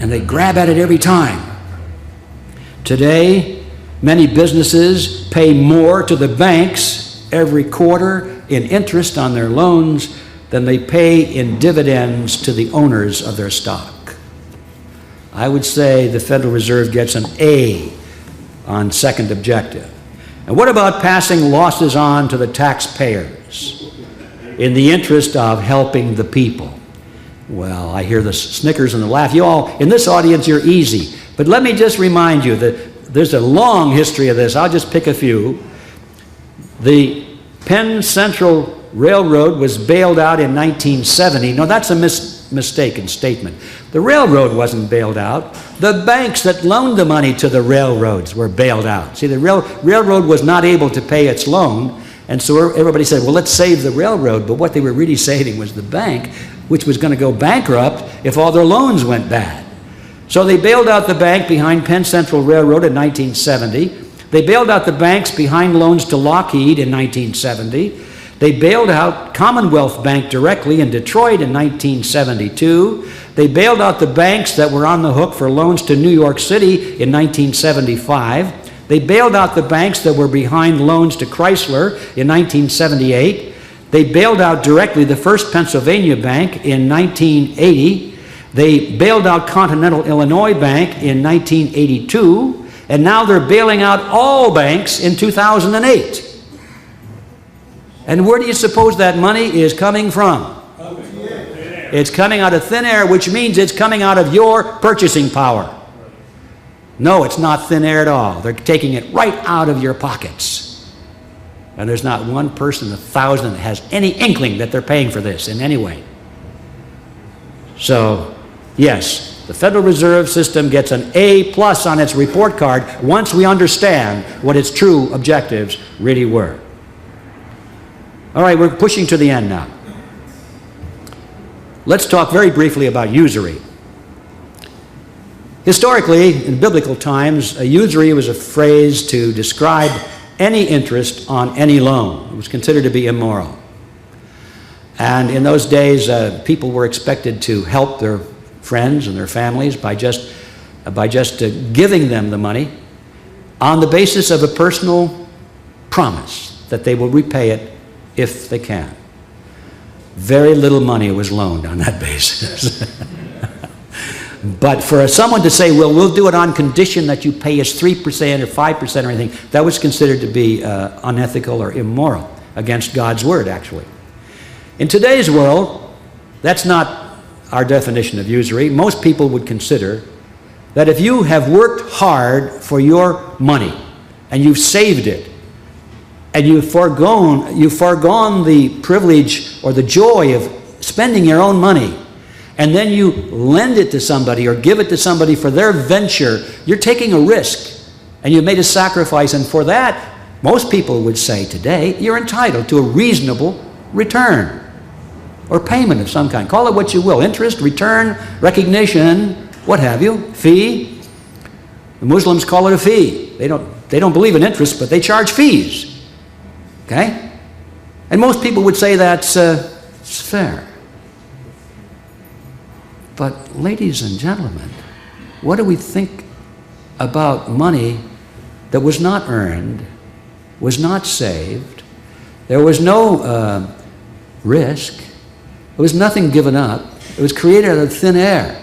And they grab at it every time. Today, many businesses pay more to the banks every quarter in interest on their loans than they pay in dividends to the owners of their stock. I would say the Federal Reserve gets an A on second objective. And what about passing losses on to the taxpayers in the interest of helping the people? Well, I hear the snickers and the laugh. You all, in this audience, you're easy. But let me just remind you that there's a long history of this. I'll just pick a few. The Penn Central Railroad was bailed out in 1970. No, that's a mistaken statement. The railroad wasn't bailed out. The banks that loaned the money to the railroads were bailed out. See, the railroad was not able to pay its loan, and so everybody said, well, let's save the railroad. But what they were really saving was the bank, which was going to go bankrupt if all their loans went bad. So they bailed out the bank behind Penn Central Railroad in 1970. They bailed out the banks behind loans to Lockheed in 1970. They bailed out Commonwealth Bank directly in Detroit in 1972. They bailed out the banks that were on the hook for loans to New York City in 1975. They bailed out the banks that were behind loans to Chrysler in 1978. They bailed out directly the First Pennsylvania Bank in 1980. They bailed out Continental Illinois Bank in 1982. And now they're bailing out all banks in 2008. And where do you suppose that money is coming from? It's coming out of thin air, which means it's coming out of your purchasing power. No, it's not thin air at all. They're taking it right out of your pockets. And there's not one person in 1,000 that has any inkling that they're paying for this in any way. So, yes, the Federal Reserve System gets an A+ on its report card once we understand what its true objectives really were. All right, we're pushing to the end now. Let's talk very briefly about usury. Historically, in biblical times, a usury was a phrase to describe any interest on any loan. It was considered to be immoral. And in those days, people were expected to help their friends and their families by just giving them the money on the basis of a personal promise that they will repay it if they can. Very little money was loaned on that basis. But for someone to say, well, we'll do it on condition that you pay us 3% or 5% or anything, that was considered to be unethical or immoral, against God's word, actually. In today's world, that's not our definition of usury. Most people would consider that if you have worked hard for your money and you've saved it, and you've foregone the privilege or the joy of spending your own money, and then you lend it to somebody or give it to somebody for their venture, you're taking a risk and you've made a sacrifice, and for that, most people would say today, you're entitled to a reasonable return or payment of some kind. Call it what you will, interest, return, recognition, what have you, fee. The Muslims call it a fee. They don't believe in interest, but they charge fees. Okay? And most people would say that's it's fair. But ladies and gentlemen, what do we think about money that was not earned, was not saved, there was no risk, there was nothing given up, it was created out of thin air?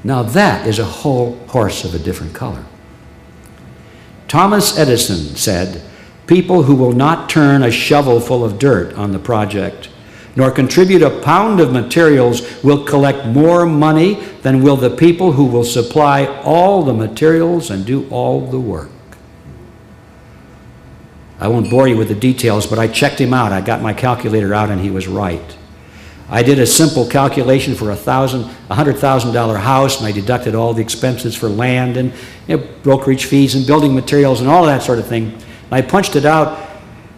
Now that is a whole horse of a different color. Thomas Edison said, people who will not turn a shovel full of dirt on the project, nor contribute a pound of materials, will collect more money than will the people who will supply all the materials and do all the work. I won't bore you with the details, but I checked him out. I got my calculator out and he was right. I did a simple calculation for a $100,000 house, and I deducted all the expenses for land and brokerage fees and building materials and all that sort of thing. I punched it out,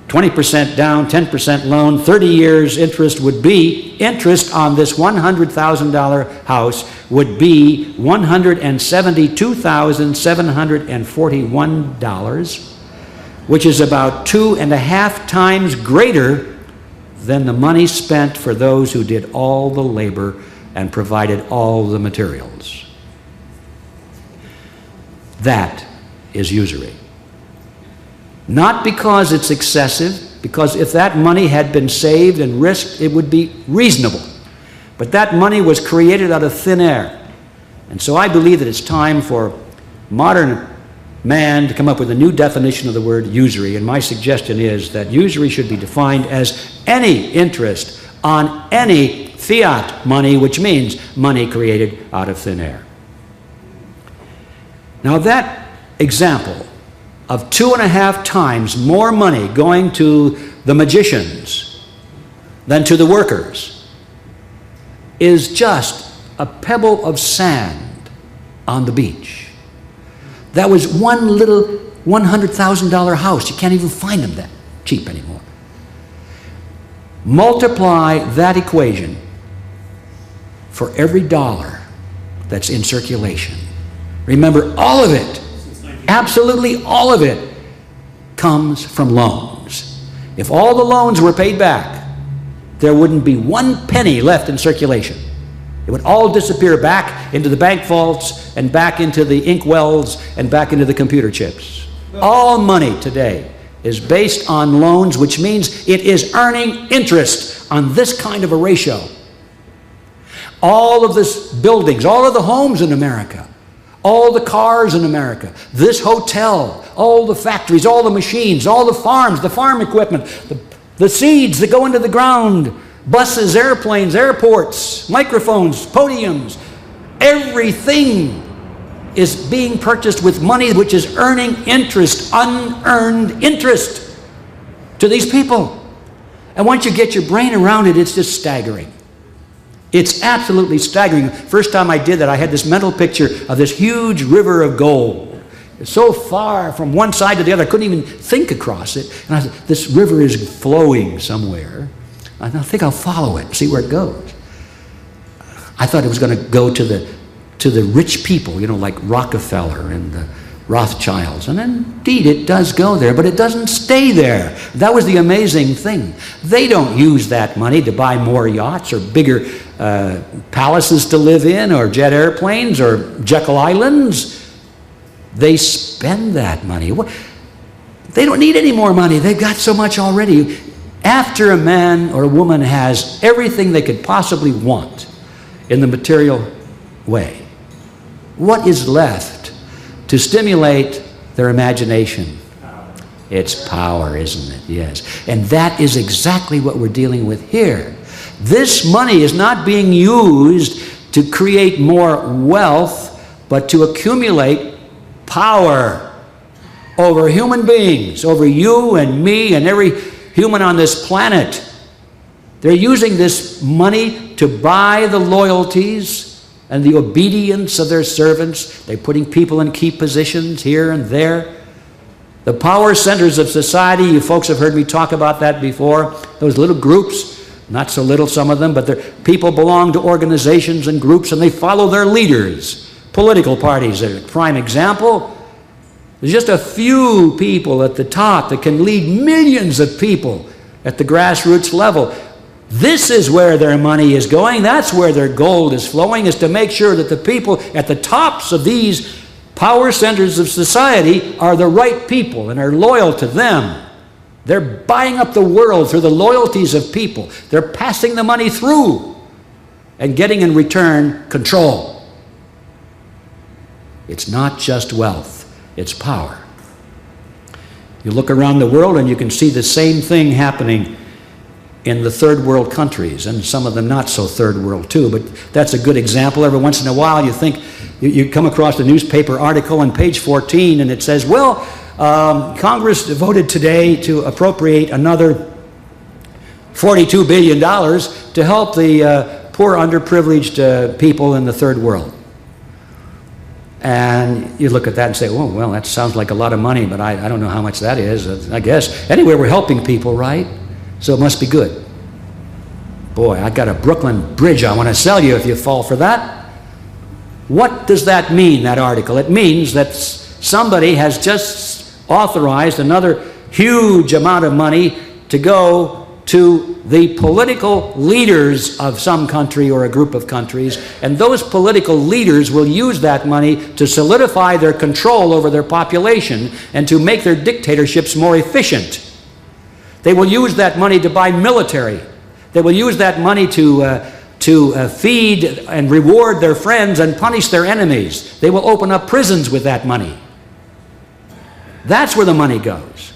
20% down, 10% loan, 30 years interest would be, interest on this $100,000 house would be $172,741, which is about 2.5 times greater than the money spent for those who did all the labor and provided all the materials. That is usury. Not because it's excessive, because if that money had been saved and risked, it would be reasonable. But that money was created out of thin air. And so I believe that it's time for modern man to come up with a new definition of the word usury, and my suggestion is that usury should be defined as any interest on any fiat money, which means money created out of thin air. Now that example of 2.5 times more money going to the magicians than to the workers is just a pebble of sand on the beach. That was one little $100,000 house. You can't even find them that cheap anymore. Multiply that equation for every dollar that's in circulation. Remember, all of it, absolutely all of it, comes from loans. If all the loans were paid back, there wouldn't be 1 penny left in circulation. It would all disappear back into the bank vaults and back into the ink wells and back into the computer chips. All money today is based on loans, which means it is earning interest on this kind of a ratio. All of this buildings, all of the homes in America, all the cars in America, this hotel, all the factories, all the machines, all the farms, the farm equipment, the seeds that go into the ground, buses, airplanes, airports, microphones, podiums, everything is being purchased with money which is earning interest, unearned interest to these people. And once you get your brain around it, it's just staggering. It's absolutely staggering. First time I did that, I had this mental picture of this huge river of gold. It's so far from one side to the other, I couldn't even think across it. And I said, this river is flowing somewhere. I think I'll follow it and see where it goes. I thought it was going to go to the rich people, you know, like Rockefeller and the Rothschilds. And indeed, it does go there, but it doesn't stay there. That was the amazing thing. They don't use that money to buy more yachts or bigger palaces to live in or jet airplanes or Jekyll Islands. They spend that money. They don't need any more money. They've got so much already. After a man or a woman has everything they could possibly want in the material way, what is left to stimulate their imagination? It's power, isn't it? Yes. And that is exactly what we're dealing with here. This money is not being used to create more wealth, but to accumulate power over human beings, over you and me and every human on this planet. They're using this money to buy the loyalties and the obedience of their servants. They're putting people in key positions here and there. The power centers of society, you folks have heard me talk about that before. Those little groups, not so little some of them, but people belong to organizations and groups and they follow their leaders. Political parties are a prime example. There's just a few people at the top that can lead millions of people at the grassroots level. This is where their money is going. That's where their gold is flowing, is to make sure that the people at the tops of these power centers of society are the right people and are loyal to them. They're buying up the world through the loyalties of people. They're passing the money through and getting in return control. It's not just wealth. It's power. You look around the world and you can see the same thing happening in the third world countries, and some of them not so third world too, but that's a good example. Every once in a while you think, you come across a newspaper article on page 14 and it says, well, Congress voted today to appropriate another $42 billion to help the poor underprivileged people in the third world. And you look at that and say, oh, well, that sounds like a lot of money, but I don't know how much that is. I guess, anyway, we're helping people, right? So it must be good. Boy, I got a Brooklyn Bridge I want to sell you if you fall for that. What does that mean, that article? It means that somebody has just authorized another huge amount of money to go to the political leaders of some country or a group of countries, and those political leaders will use that money to solidify their control over their population and to make their dictatorships more efficient. They will use that money to buy military. They will use that money to feed and reward their friends and punish their enemies. They will open up prisons with that money. That's where the money goes.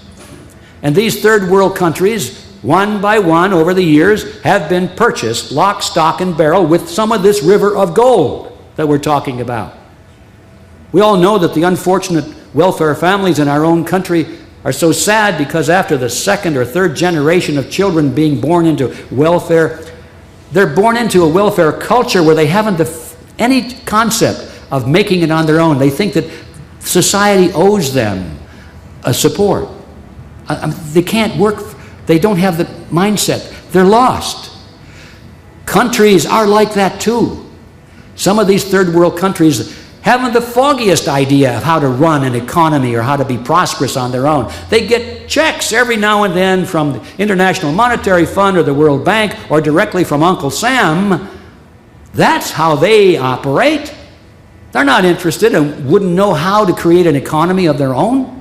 And these third world countries, one by one over the years, have been purchased lock, stock, and barrel with some of this river of gold that we're talking about. We all know that the unfortunate welfare families in our own country are so sad because after the second or third generation of children being born into welfare, they're born into a welfare culture where they haven't any concept of making it on their own. They think that society owes them a support. They can't work. They don't have the mindset. They're lost. Countries are like that too. Some of these third world countries haven't the foggiest idea of how to run an economy or how to be prosperous on their own. They get checks every now and then from the International Monetary Fund or the World Bank or directly from Uncle Sam. That's how they operate. They're not interested and wouldn't know how to create an economy of their own.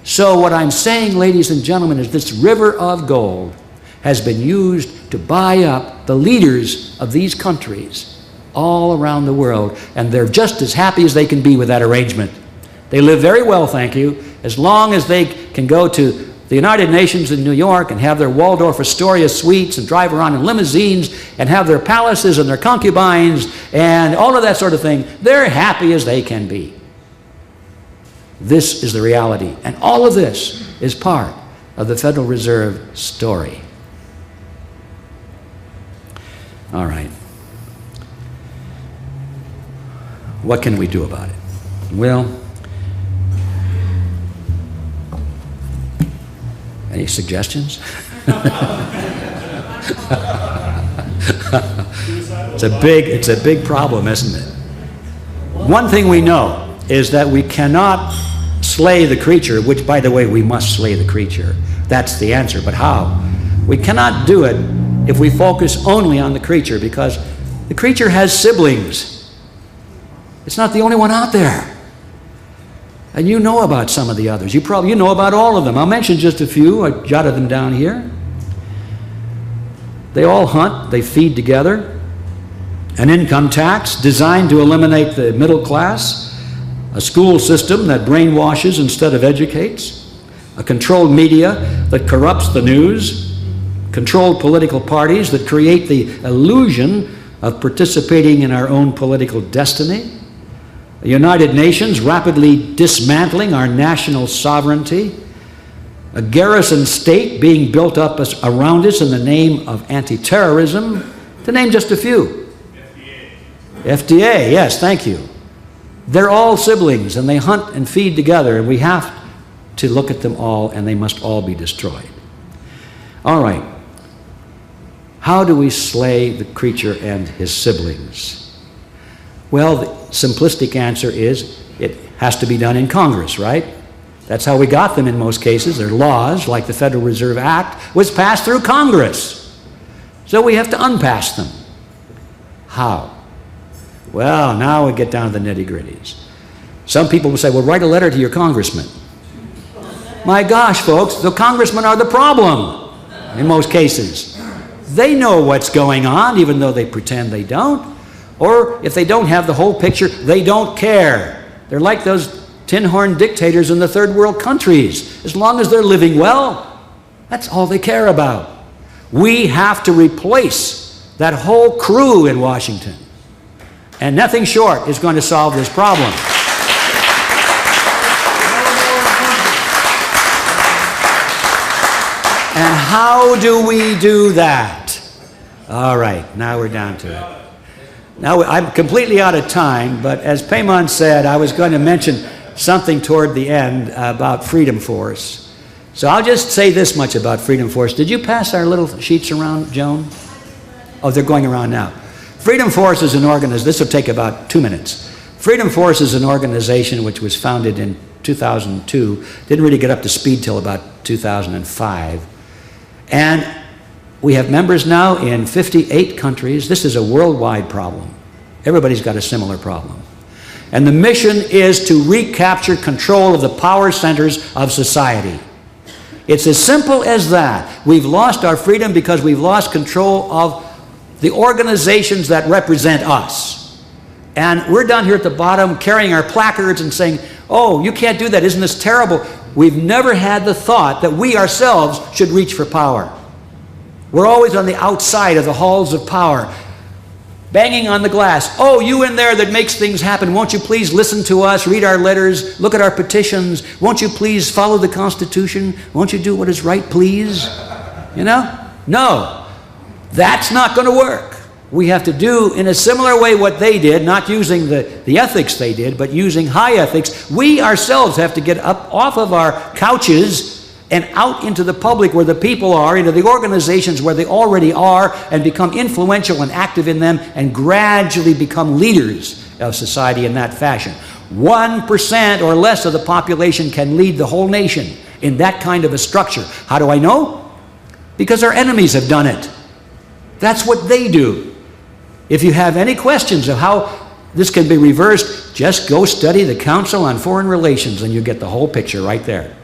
So what I'm saying, ladies and gentlemen, is this river of gold has been used to buy up the leaders of these countries all around the world, and they're just as happy as they can be with that arrangement. They live very well, thank you, as long as they can go to the United Nations in New York and have their Waldorf Astoria suites and drive around in limousines and have their palaces and their concubines and all of that sort of thing. They're happy as they can be. This is the reality, and all of this is part of the Federal Reserve story. All right. What can we do about it? Well, any suggestions? It's a big problem, isn't it? One thing we know is that we cannot slay the creature, which, by the way, we must slay the creature. That's the answer, but how? We cannot do it if we focus only on the creature, because the creature has siblings. It's not the only one out there. And you know about some of the others. You know about all of them. I'll mention just a few. I jotted them down here. They all hunt. They feed together. An income tax designed to eliminate the middle class. A school system that brainwashes instead of educates. A controlled media that corrupts the news. Controlled political parties that create the illusion of participating in our own political destiny. The United Nations rapidly dismantling our national sovereignty. A garrison state being built up around us in the name of anti-terrorism, to name just a few. FDA, yes, thank you. They're all siblings, and they hunt and feed together, and we have to look at them all, and they must all be destroyed. All right. How do we slay the creature and his siblings? Well, the simplistic answer is it has to be done in Congress, right? That's how we got them in most cases. Their laws, like the Federal Reserve Act, was passed through Congress. So we have to unpass them. How? Well, now we get down to the nitty-gritties. Some people will say, well, write a letter to your congressman. My gosh, folks, the congressmen are the problem in most cases. They know what's going on, even though they pretend they don't. Or if they don't have the whole picture, they don't care. They're like those tin-horn dictators in the third world countries. As long as they're living well, that's all they care about. We have to replace that whole crew in Washington. And nothing short is going to solve this problem. And how do we do that? All right, now we're down to it. Now, I'm completely out of time, but as Paymon said, I was going to mention something toward the end about Freedom Force. So I'll just say this much about Freedom Force. Did you pass our little sheets around, Joan? Oh, they're going around now. Freedom Force is an organization, this will take about 2 minutes. Freedom Force is an organization which was founded in 2002, didn't really get up to speed till about 2005. And we have members now in 58 countries. This is a worldwide problem. Everybody's got a similar problem. And the mission is to recapture control of the power centers of society. It's as simple as that. We've lost our freedom because we've lost control of the organizations that represent us. And we're down here at the bottom carrying our placards and saying, Oh, you can't do that. Isn't this terrible? We've never had the thought that we ourselves should reach for power. We're always on the outside of the halls of power, banging on the glass. Oh, you in there that makes things happen, won't you please listen to us, read our letters, look at our petitions, won't you please follow the Constitution, won't you do what is right, please? You know? No, that's not going to work. We have to do in a similar way what they did, not using the ethics they did, but using high ethics. We ourselves have to get up off of our couches and out into the public where the people are, into the organizations where they already are, and become influential and active in them, and gradually become leaders of society in that fashion. 1% or less of the population can lead the whole nation in that kind of a structure. How do I know? Because our enemies have done it. That's what they do. If you have any questions of how this can be reversed, just go study the Council on Foreign Relations and you get the whole picture right there.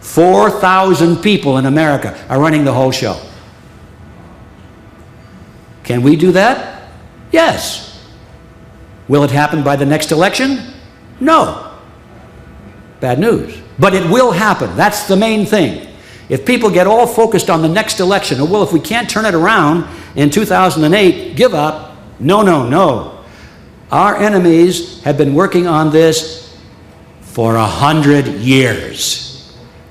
4,000 people in America are running the whole show. Can we do that? Yes. Will it happen by the next election? No. Bad news. But it will happen. That's the main thing. If people get all focused on the next election, well, if we can't turn it around in 2008, give up. No, no, no. Our enemies have been working on this for 100 years.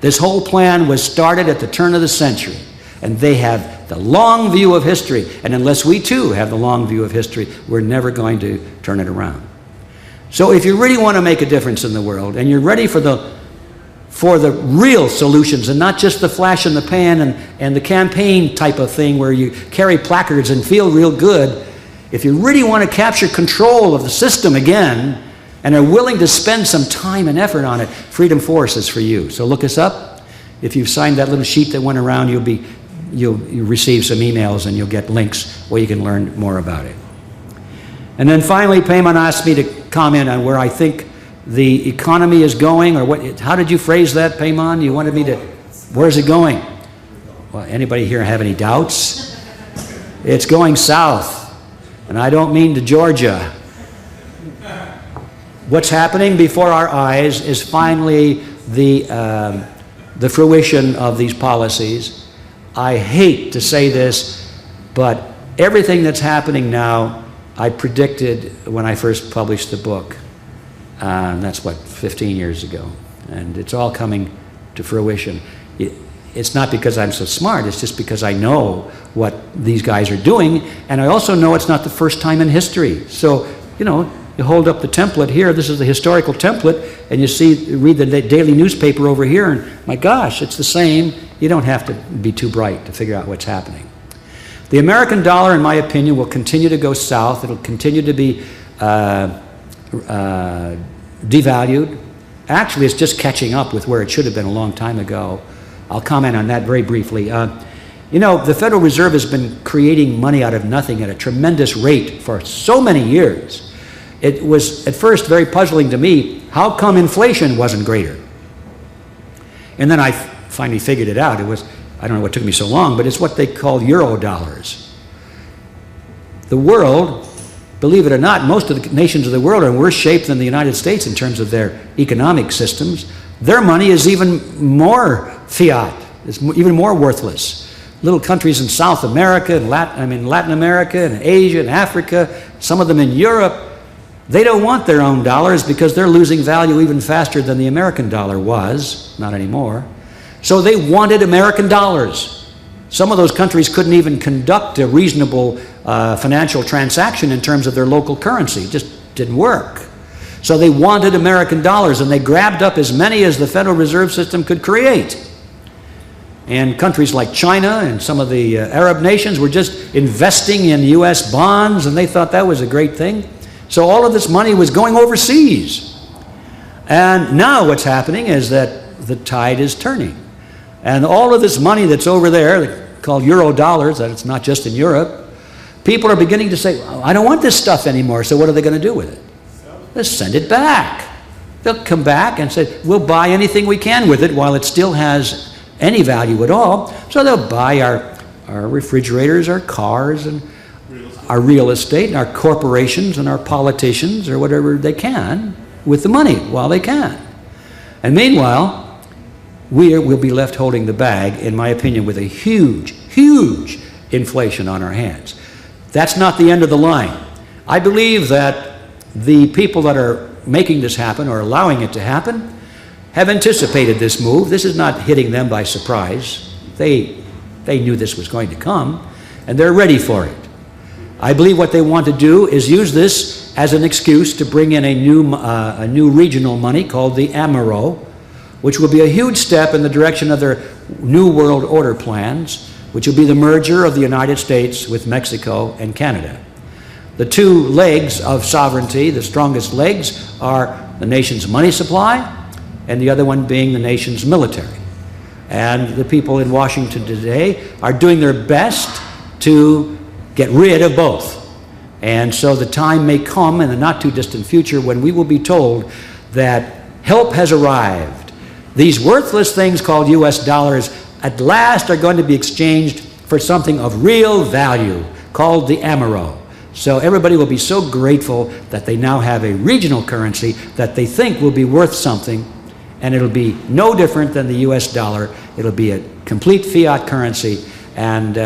This whole plan was started at the turn of the century, and they have the long view of history. And unless we too have the long view of history, we're never going to turn it around. So if you really want to make a difference in the world, and you're ready for the real solutions and not just the flash in the pan and the campaign type of thing where you carry placards and feel real good, if you really want to capture control of the system again and are willing to spend some time and effort on it, Freedom Force is for you. So look us up. If you've signed that little sheet that went around, you'll receive some emails and you'll get links where you can learn more about it. And then finally, Payman asked me to comment on where I think the economy is going, or what? How did you phrase that, Payman? You wanted me to, where's it going? Well, anybody here have any doubts? It's going south. And I don't mean to Georgia. What's happening before our eyes is finally the fruition of these policies. I hate to say this, but everything that's happening now, I predicted when I first published the book. That's what, 15 years ago. And it's all coming to fruition. It's not because I'm so smart, it's just because I know what these guys are doing, and I also know it's not the first time in history. So, you know, you hold up the template here, this is the historical template, and you read the daily newspaper over here, and my gosh, it's the same. You don't have to be too bright to figure out what's happening. The American dollar, in my opinion, will continue to go south. It'll continue to be devalued. Actually, it's just catching up with where it should have been a long time ago. I'll comment on that very briefly. You know, the Federal Reserve has been creating money out of nothing at a tremendous rate for so many years. It was at first very puzzling to me, how come inflation wasn't greater? And then I finally figured it out. It was, I don't know what took me so long, but it's what they call euro dollars. The world, believe it or not, most of the nations of the world are in worse shape than the United States in terms of their economic systems. Their money is even more fiat, it's even more worthless. Little countries in South America, and Latin America, and Asia, and Africa, some of them in Europe, they don't want their own dollars because they're losing value even faster than the American dollar was, not anymore. So they wanted American dollars. Some of those countries couldn't even conduct a reasonable financial transaction in terms of their local currency. It just didn't work. So they wanted American dollars, and they grabbed up as many as the Federal Reserve System could create. And countries like China and some of the Arab nations were just investing in U.S. bonds, and they thought that was a great thing. So all of this money was going overseas. And now what's happening is that the tide is turning. And all of this money that's over there, called euro dollars, that it's not just in Europe, people are beginning to say, I don't want this stuff anymore, so what are they going to do with it? They'll send it back. They'll come back and say, we'll buy anything we can with it while it still has any value at all. So they'll buy our refrigerators, our cars, and our real estate, and our corporations, and our politicians, or whatever they can with the money while they can. And meanwhile, we'll be left holding the bag, in my opinion, with a huge, huge inflation on our hands. That's not the end of the line. I believe that the people that are making this happen or allowing it to happen have anticipated this move. This is not hitting them by surprise. They knew this was going to come, and they're ready for it. I believe what they want to do is use this as an excuse to bring in a new regional money called the AMERO, which will be a huge step in the direction of their New World Order plans, which will be the merger of the United States with Mexico and Canada. The two legs of sovereignty, the strongest legs, are the nation's money supply and the other one being the nation's military. And the people in Washington today are doing their best to get rid of both. And so the time may come in the not too distant future when we will be told that help has arrived. These worthless things called US dollars at last are going to be exchanged for something of real value called the AMERO. So everybody will be so grateful that they now have a regional currency that they think will be worth something, and it'll be no different than the US dollar. It'll be a complete fiat currency, and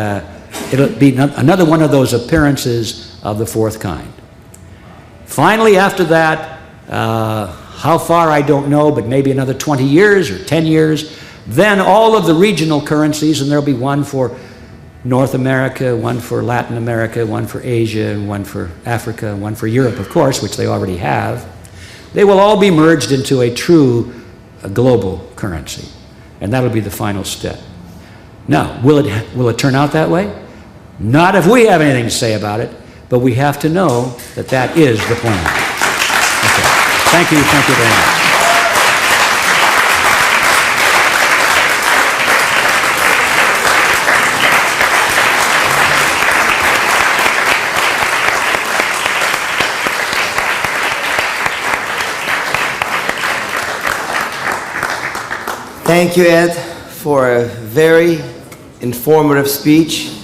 it'll be another one of those appearances of the fourth kind. Finally, after that, how far I don't know, but maybe another 20 years or 10 years, then all of the regional currencies, and there'll be one for North America, one for Latin America, one for Asia, and one for Africa, and one for Europe, of course, which they already have. They will all be merged into a true global currency, and that'll be the final step. Now, will it turn out that way? Not if we have anything to say about it, but we have to know that that is the plan. Okay. Thank you very much. Thank you, Ed, for a very informative speech.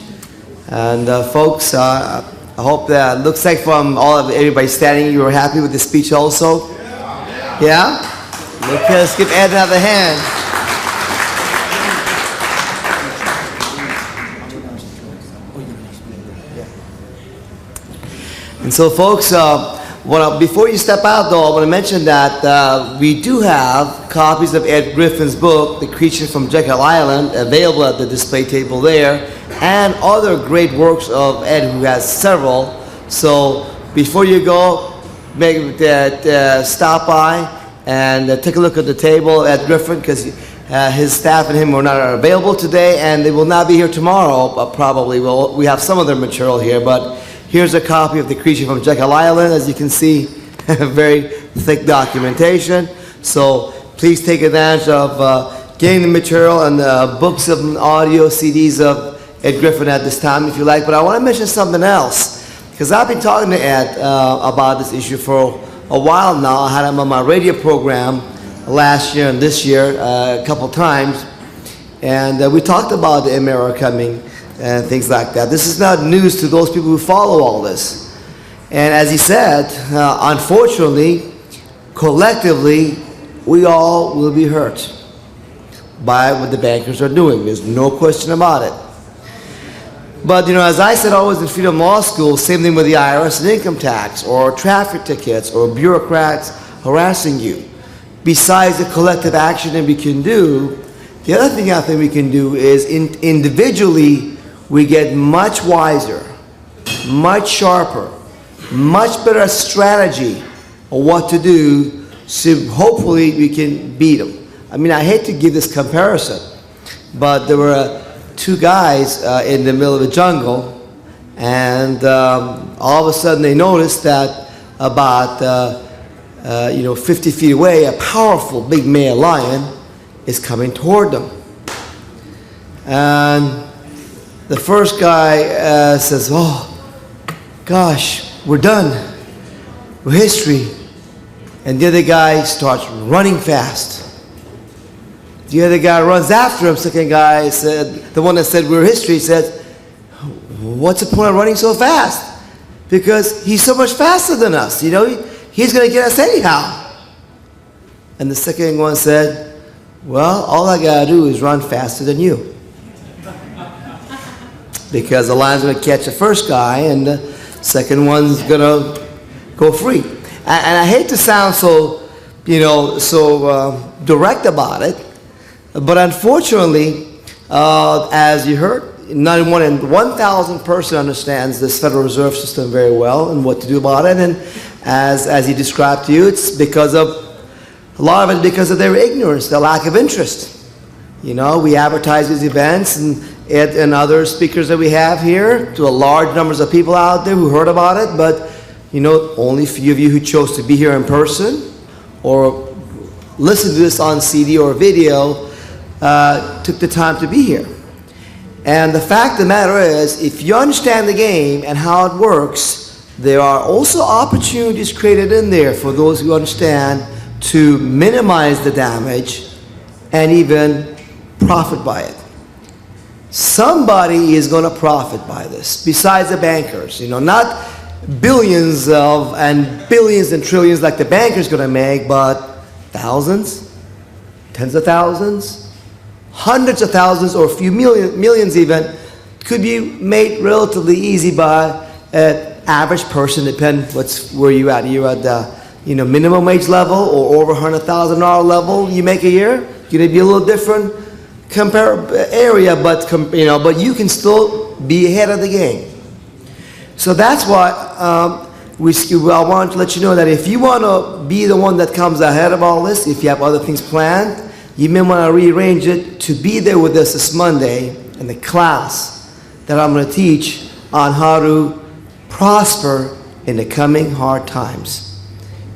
And folks, I hope that looks like from everybody standing, you were happy with the speech also? Yeah? Let's give Ed another hand. And so, folks, before you step out, though, I want to mention that we do have copies of Ed Griffin's book, The Creature from Jekyll Island, available at the display table there, and other great works of Ed, who has several. So before you go, stop by and take a look at the table at Griffin, because his staff and him are not available today, and they will not be here tomorrow, probably. We have some of their material here, but here's a copy of The Creature from Jekyll Island. As you can see, very thick documentation. So please take advantage of getting the material and the books of audio CDs of Ed Griffin at this time, if you like. But I want to mention something else, because I've been talking to Ed about this issue for a while now. I had him on my radio program last year and this year a couple times, and we talked about the AMERO coming and things like that. This is not news to those people who follow all this. And as he said, unfortunately, collectively, we all will be hurt by what the bankers are doing. There's no question about it. But, as I said always in Freedom Law School, same thing with the IRS and income tax, or traffic tickets, or bureaucrats harassing you. Besides the collective action that we can do, the other thing I think we can do is individually, we get much wiser, much sharper, much better strategy on what to do, so hopefully we can beat them. I mean, I hate to give this comparison, but there were two guys in the middle of the jungle, and all of a sudden they noticed that about 50 feet away, a powerful big male lion is coming toward them. And the first guy says, "Oh, gosh, we're done. We're history." And the other guy starts running fast. The other guy runs after him. Second guy said, the one that said we're history, said, "What's the point of running so fast? Because he's so much faster than us. He's going to get us anyhow." And the second one said, well, all I gotta do is run faster than you. Because the lion's gonna catch the first guy and the second one's gonna go free. And I hate to sound so, direct about it, but unfortunately, as you heard, not one in 1,000 person understands this Federal Reserve System very well and what to do about it. And as he described to you, it's because of, a lot of it because of their ignorance, their lack of interest. We advertise these events and other speakers that we have here to a large numbers of people out there who heard about it, but only a few of you who chose to be here in person or listen to this on CD or video took the time to be here. And the fact of the matter is, if you understand the game and how it works, there are also opportunities created in there for those who understand to minimize the damage and even profit by it. Somebody is going to profit by this, besides the bankers. Not billions and billions and trillions like the bankers going to make, but thousands, tens of thousands, hundreds of thousands, or a few millions even, could be made relatively easy by an average person, depending where you're at. You're at the minimum wage level or over $100,000 level you make a year. Going to be a little different area, but you can still be ahead of the game. So that's why I want to let you know that if you want to be the one that comes ahead of all this, if you have other things planned, you may want to rearrange it to be there with us this Monday in the class that I'm going to teach on how to prosper in the coming hard times.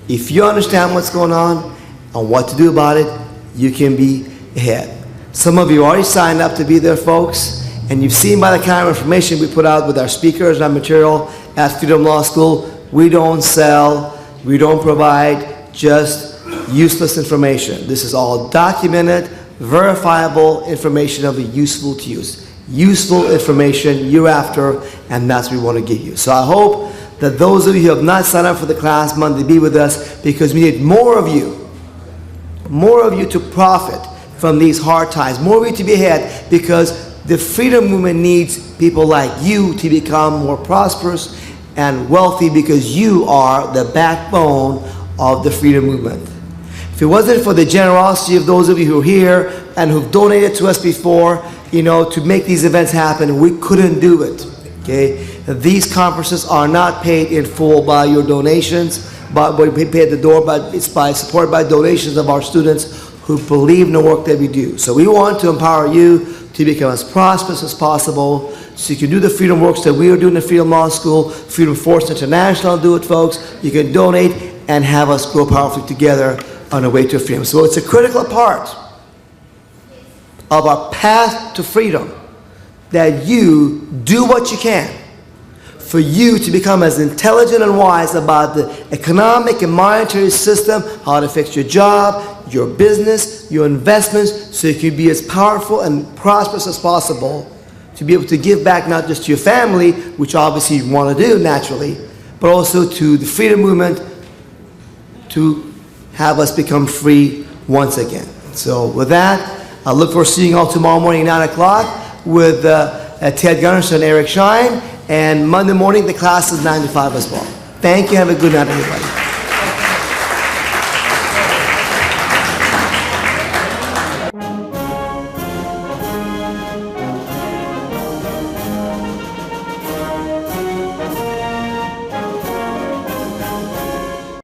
If you understand what's going on and what to do about it, you can be ahead. Some of you already signed up to be there, folks, and you've seen by the kind of information we put out with our speakers and our material at Freedom Law School, we don't sell, we don't provide just useless information. This is all documented, verifiable information that will be useful to use. Useful information you're after, and that's what we want to give you. So I hope that those of you who have not signed up for the class Monday be with us, because we need more of you to profit from these hard times, more of you to be ahead, because the freedom movement needs people like you to become more prosperous and wealthy, because you are the backbone of the freedom movement. If it wasn't for the generosity of those of you who are here and who've donated to us before, to make these events happen, we couldn't do it. Okay? These conferences are not paid in full by your donations, but we pay at the door, but it's supported by donations of our students who believe in the work that we do. So we want to empower you to become as prosperous as possible, so you can do the freedom works that we are doing at Freedom Law School, Freedom Force International do it, folks. You can donate and have us grow powerfully together on the way to freedom. So it's a critical part of our path to freedom that you do what you can for you to become as intelligent and wise about the economic and monetary system, how to fix your job, your business, your investments, so you can be as powerful and prosperous as possible to be able to give back not just to your family, which obviously you want to do naturally, but also to the freedom movement, to have us become free once again. So with that, I look forward to seeing you all tomorrow morning, 9 o'clock, with Ted Gunnarsson and Eric Schein. And Monday morning, the class is 9 to 5 as well. Thank you. Have a good night, everybody.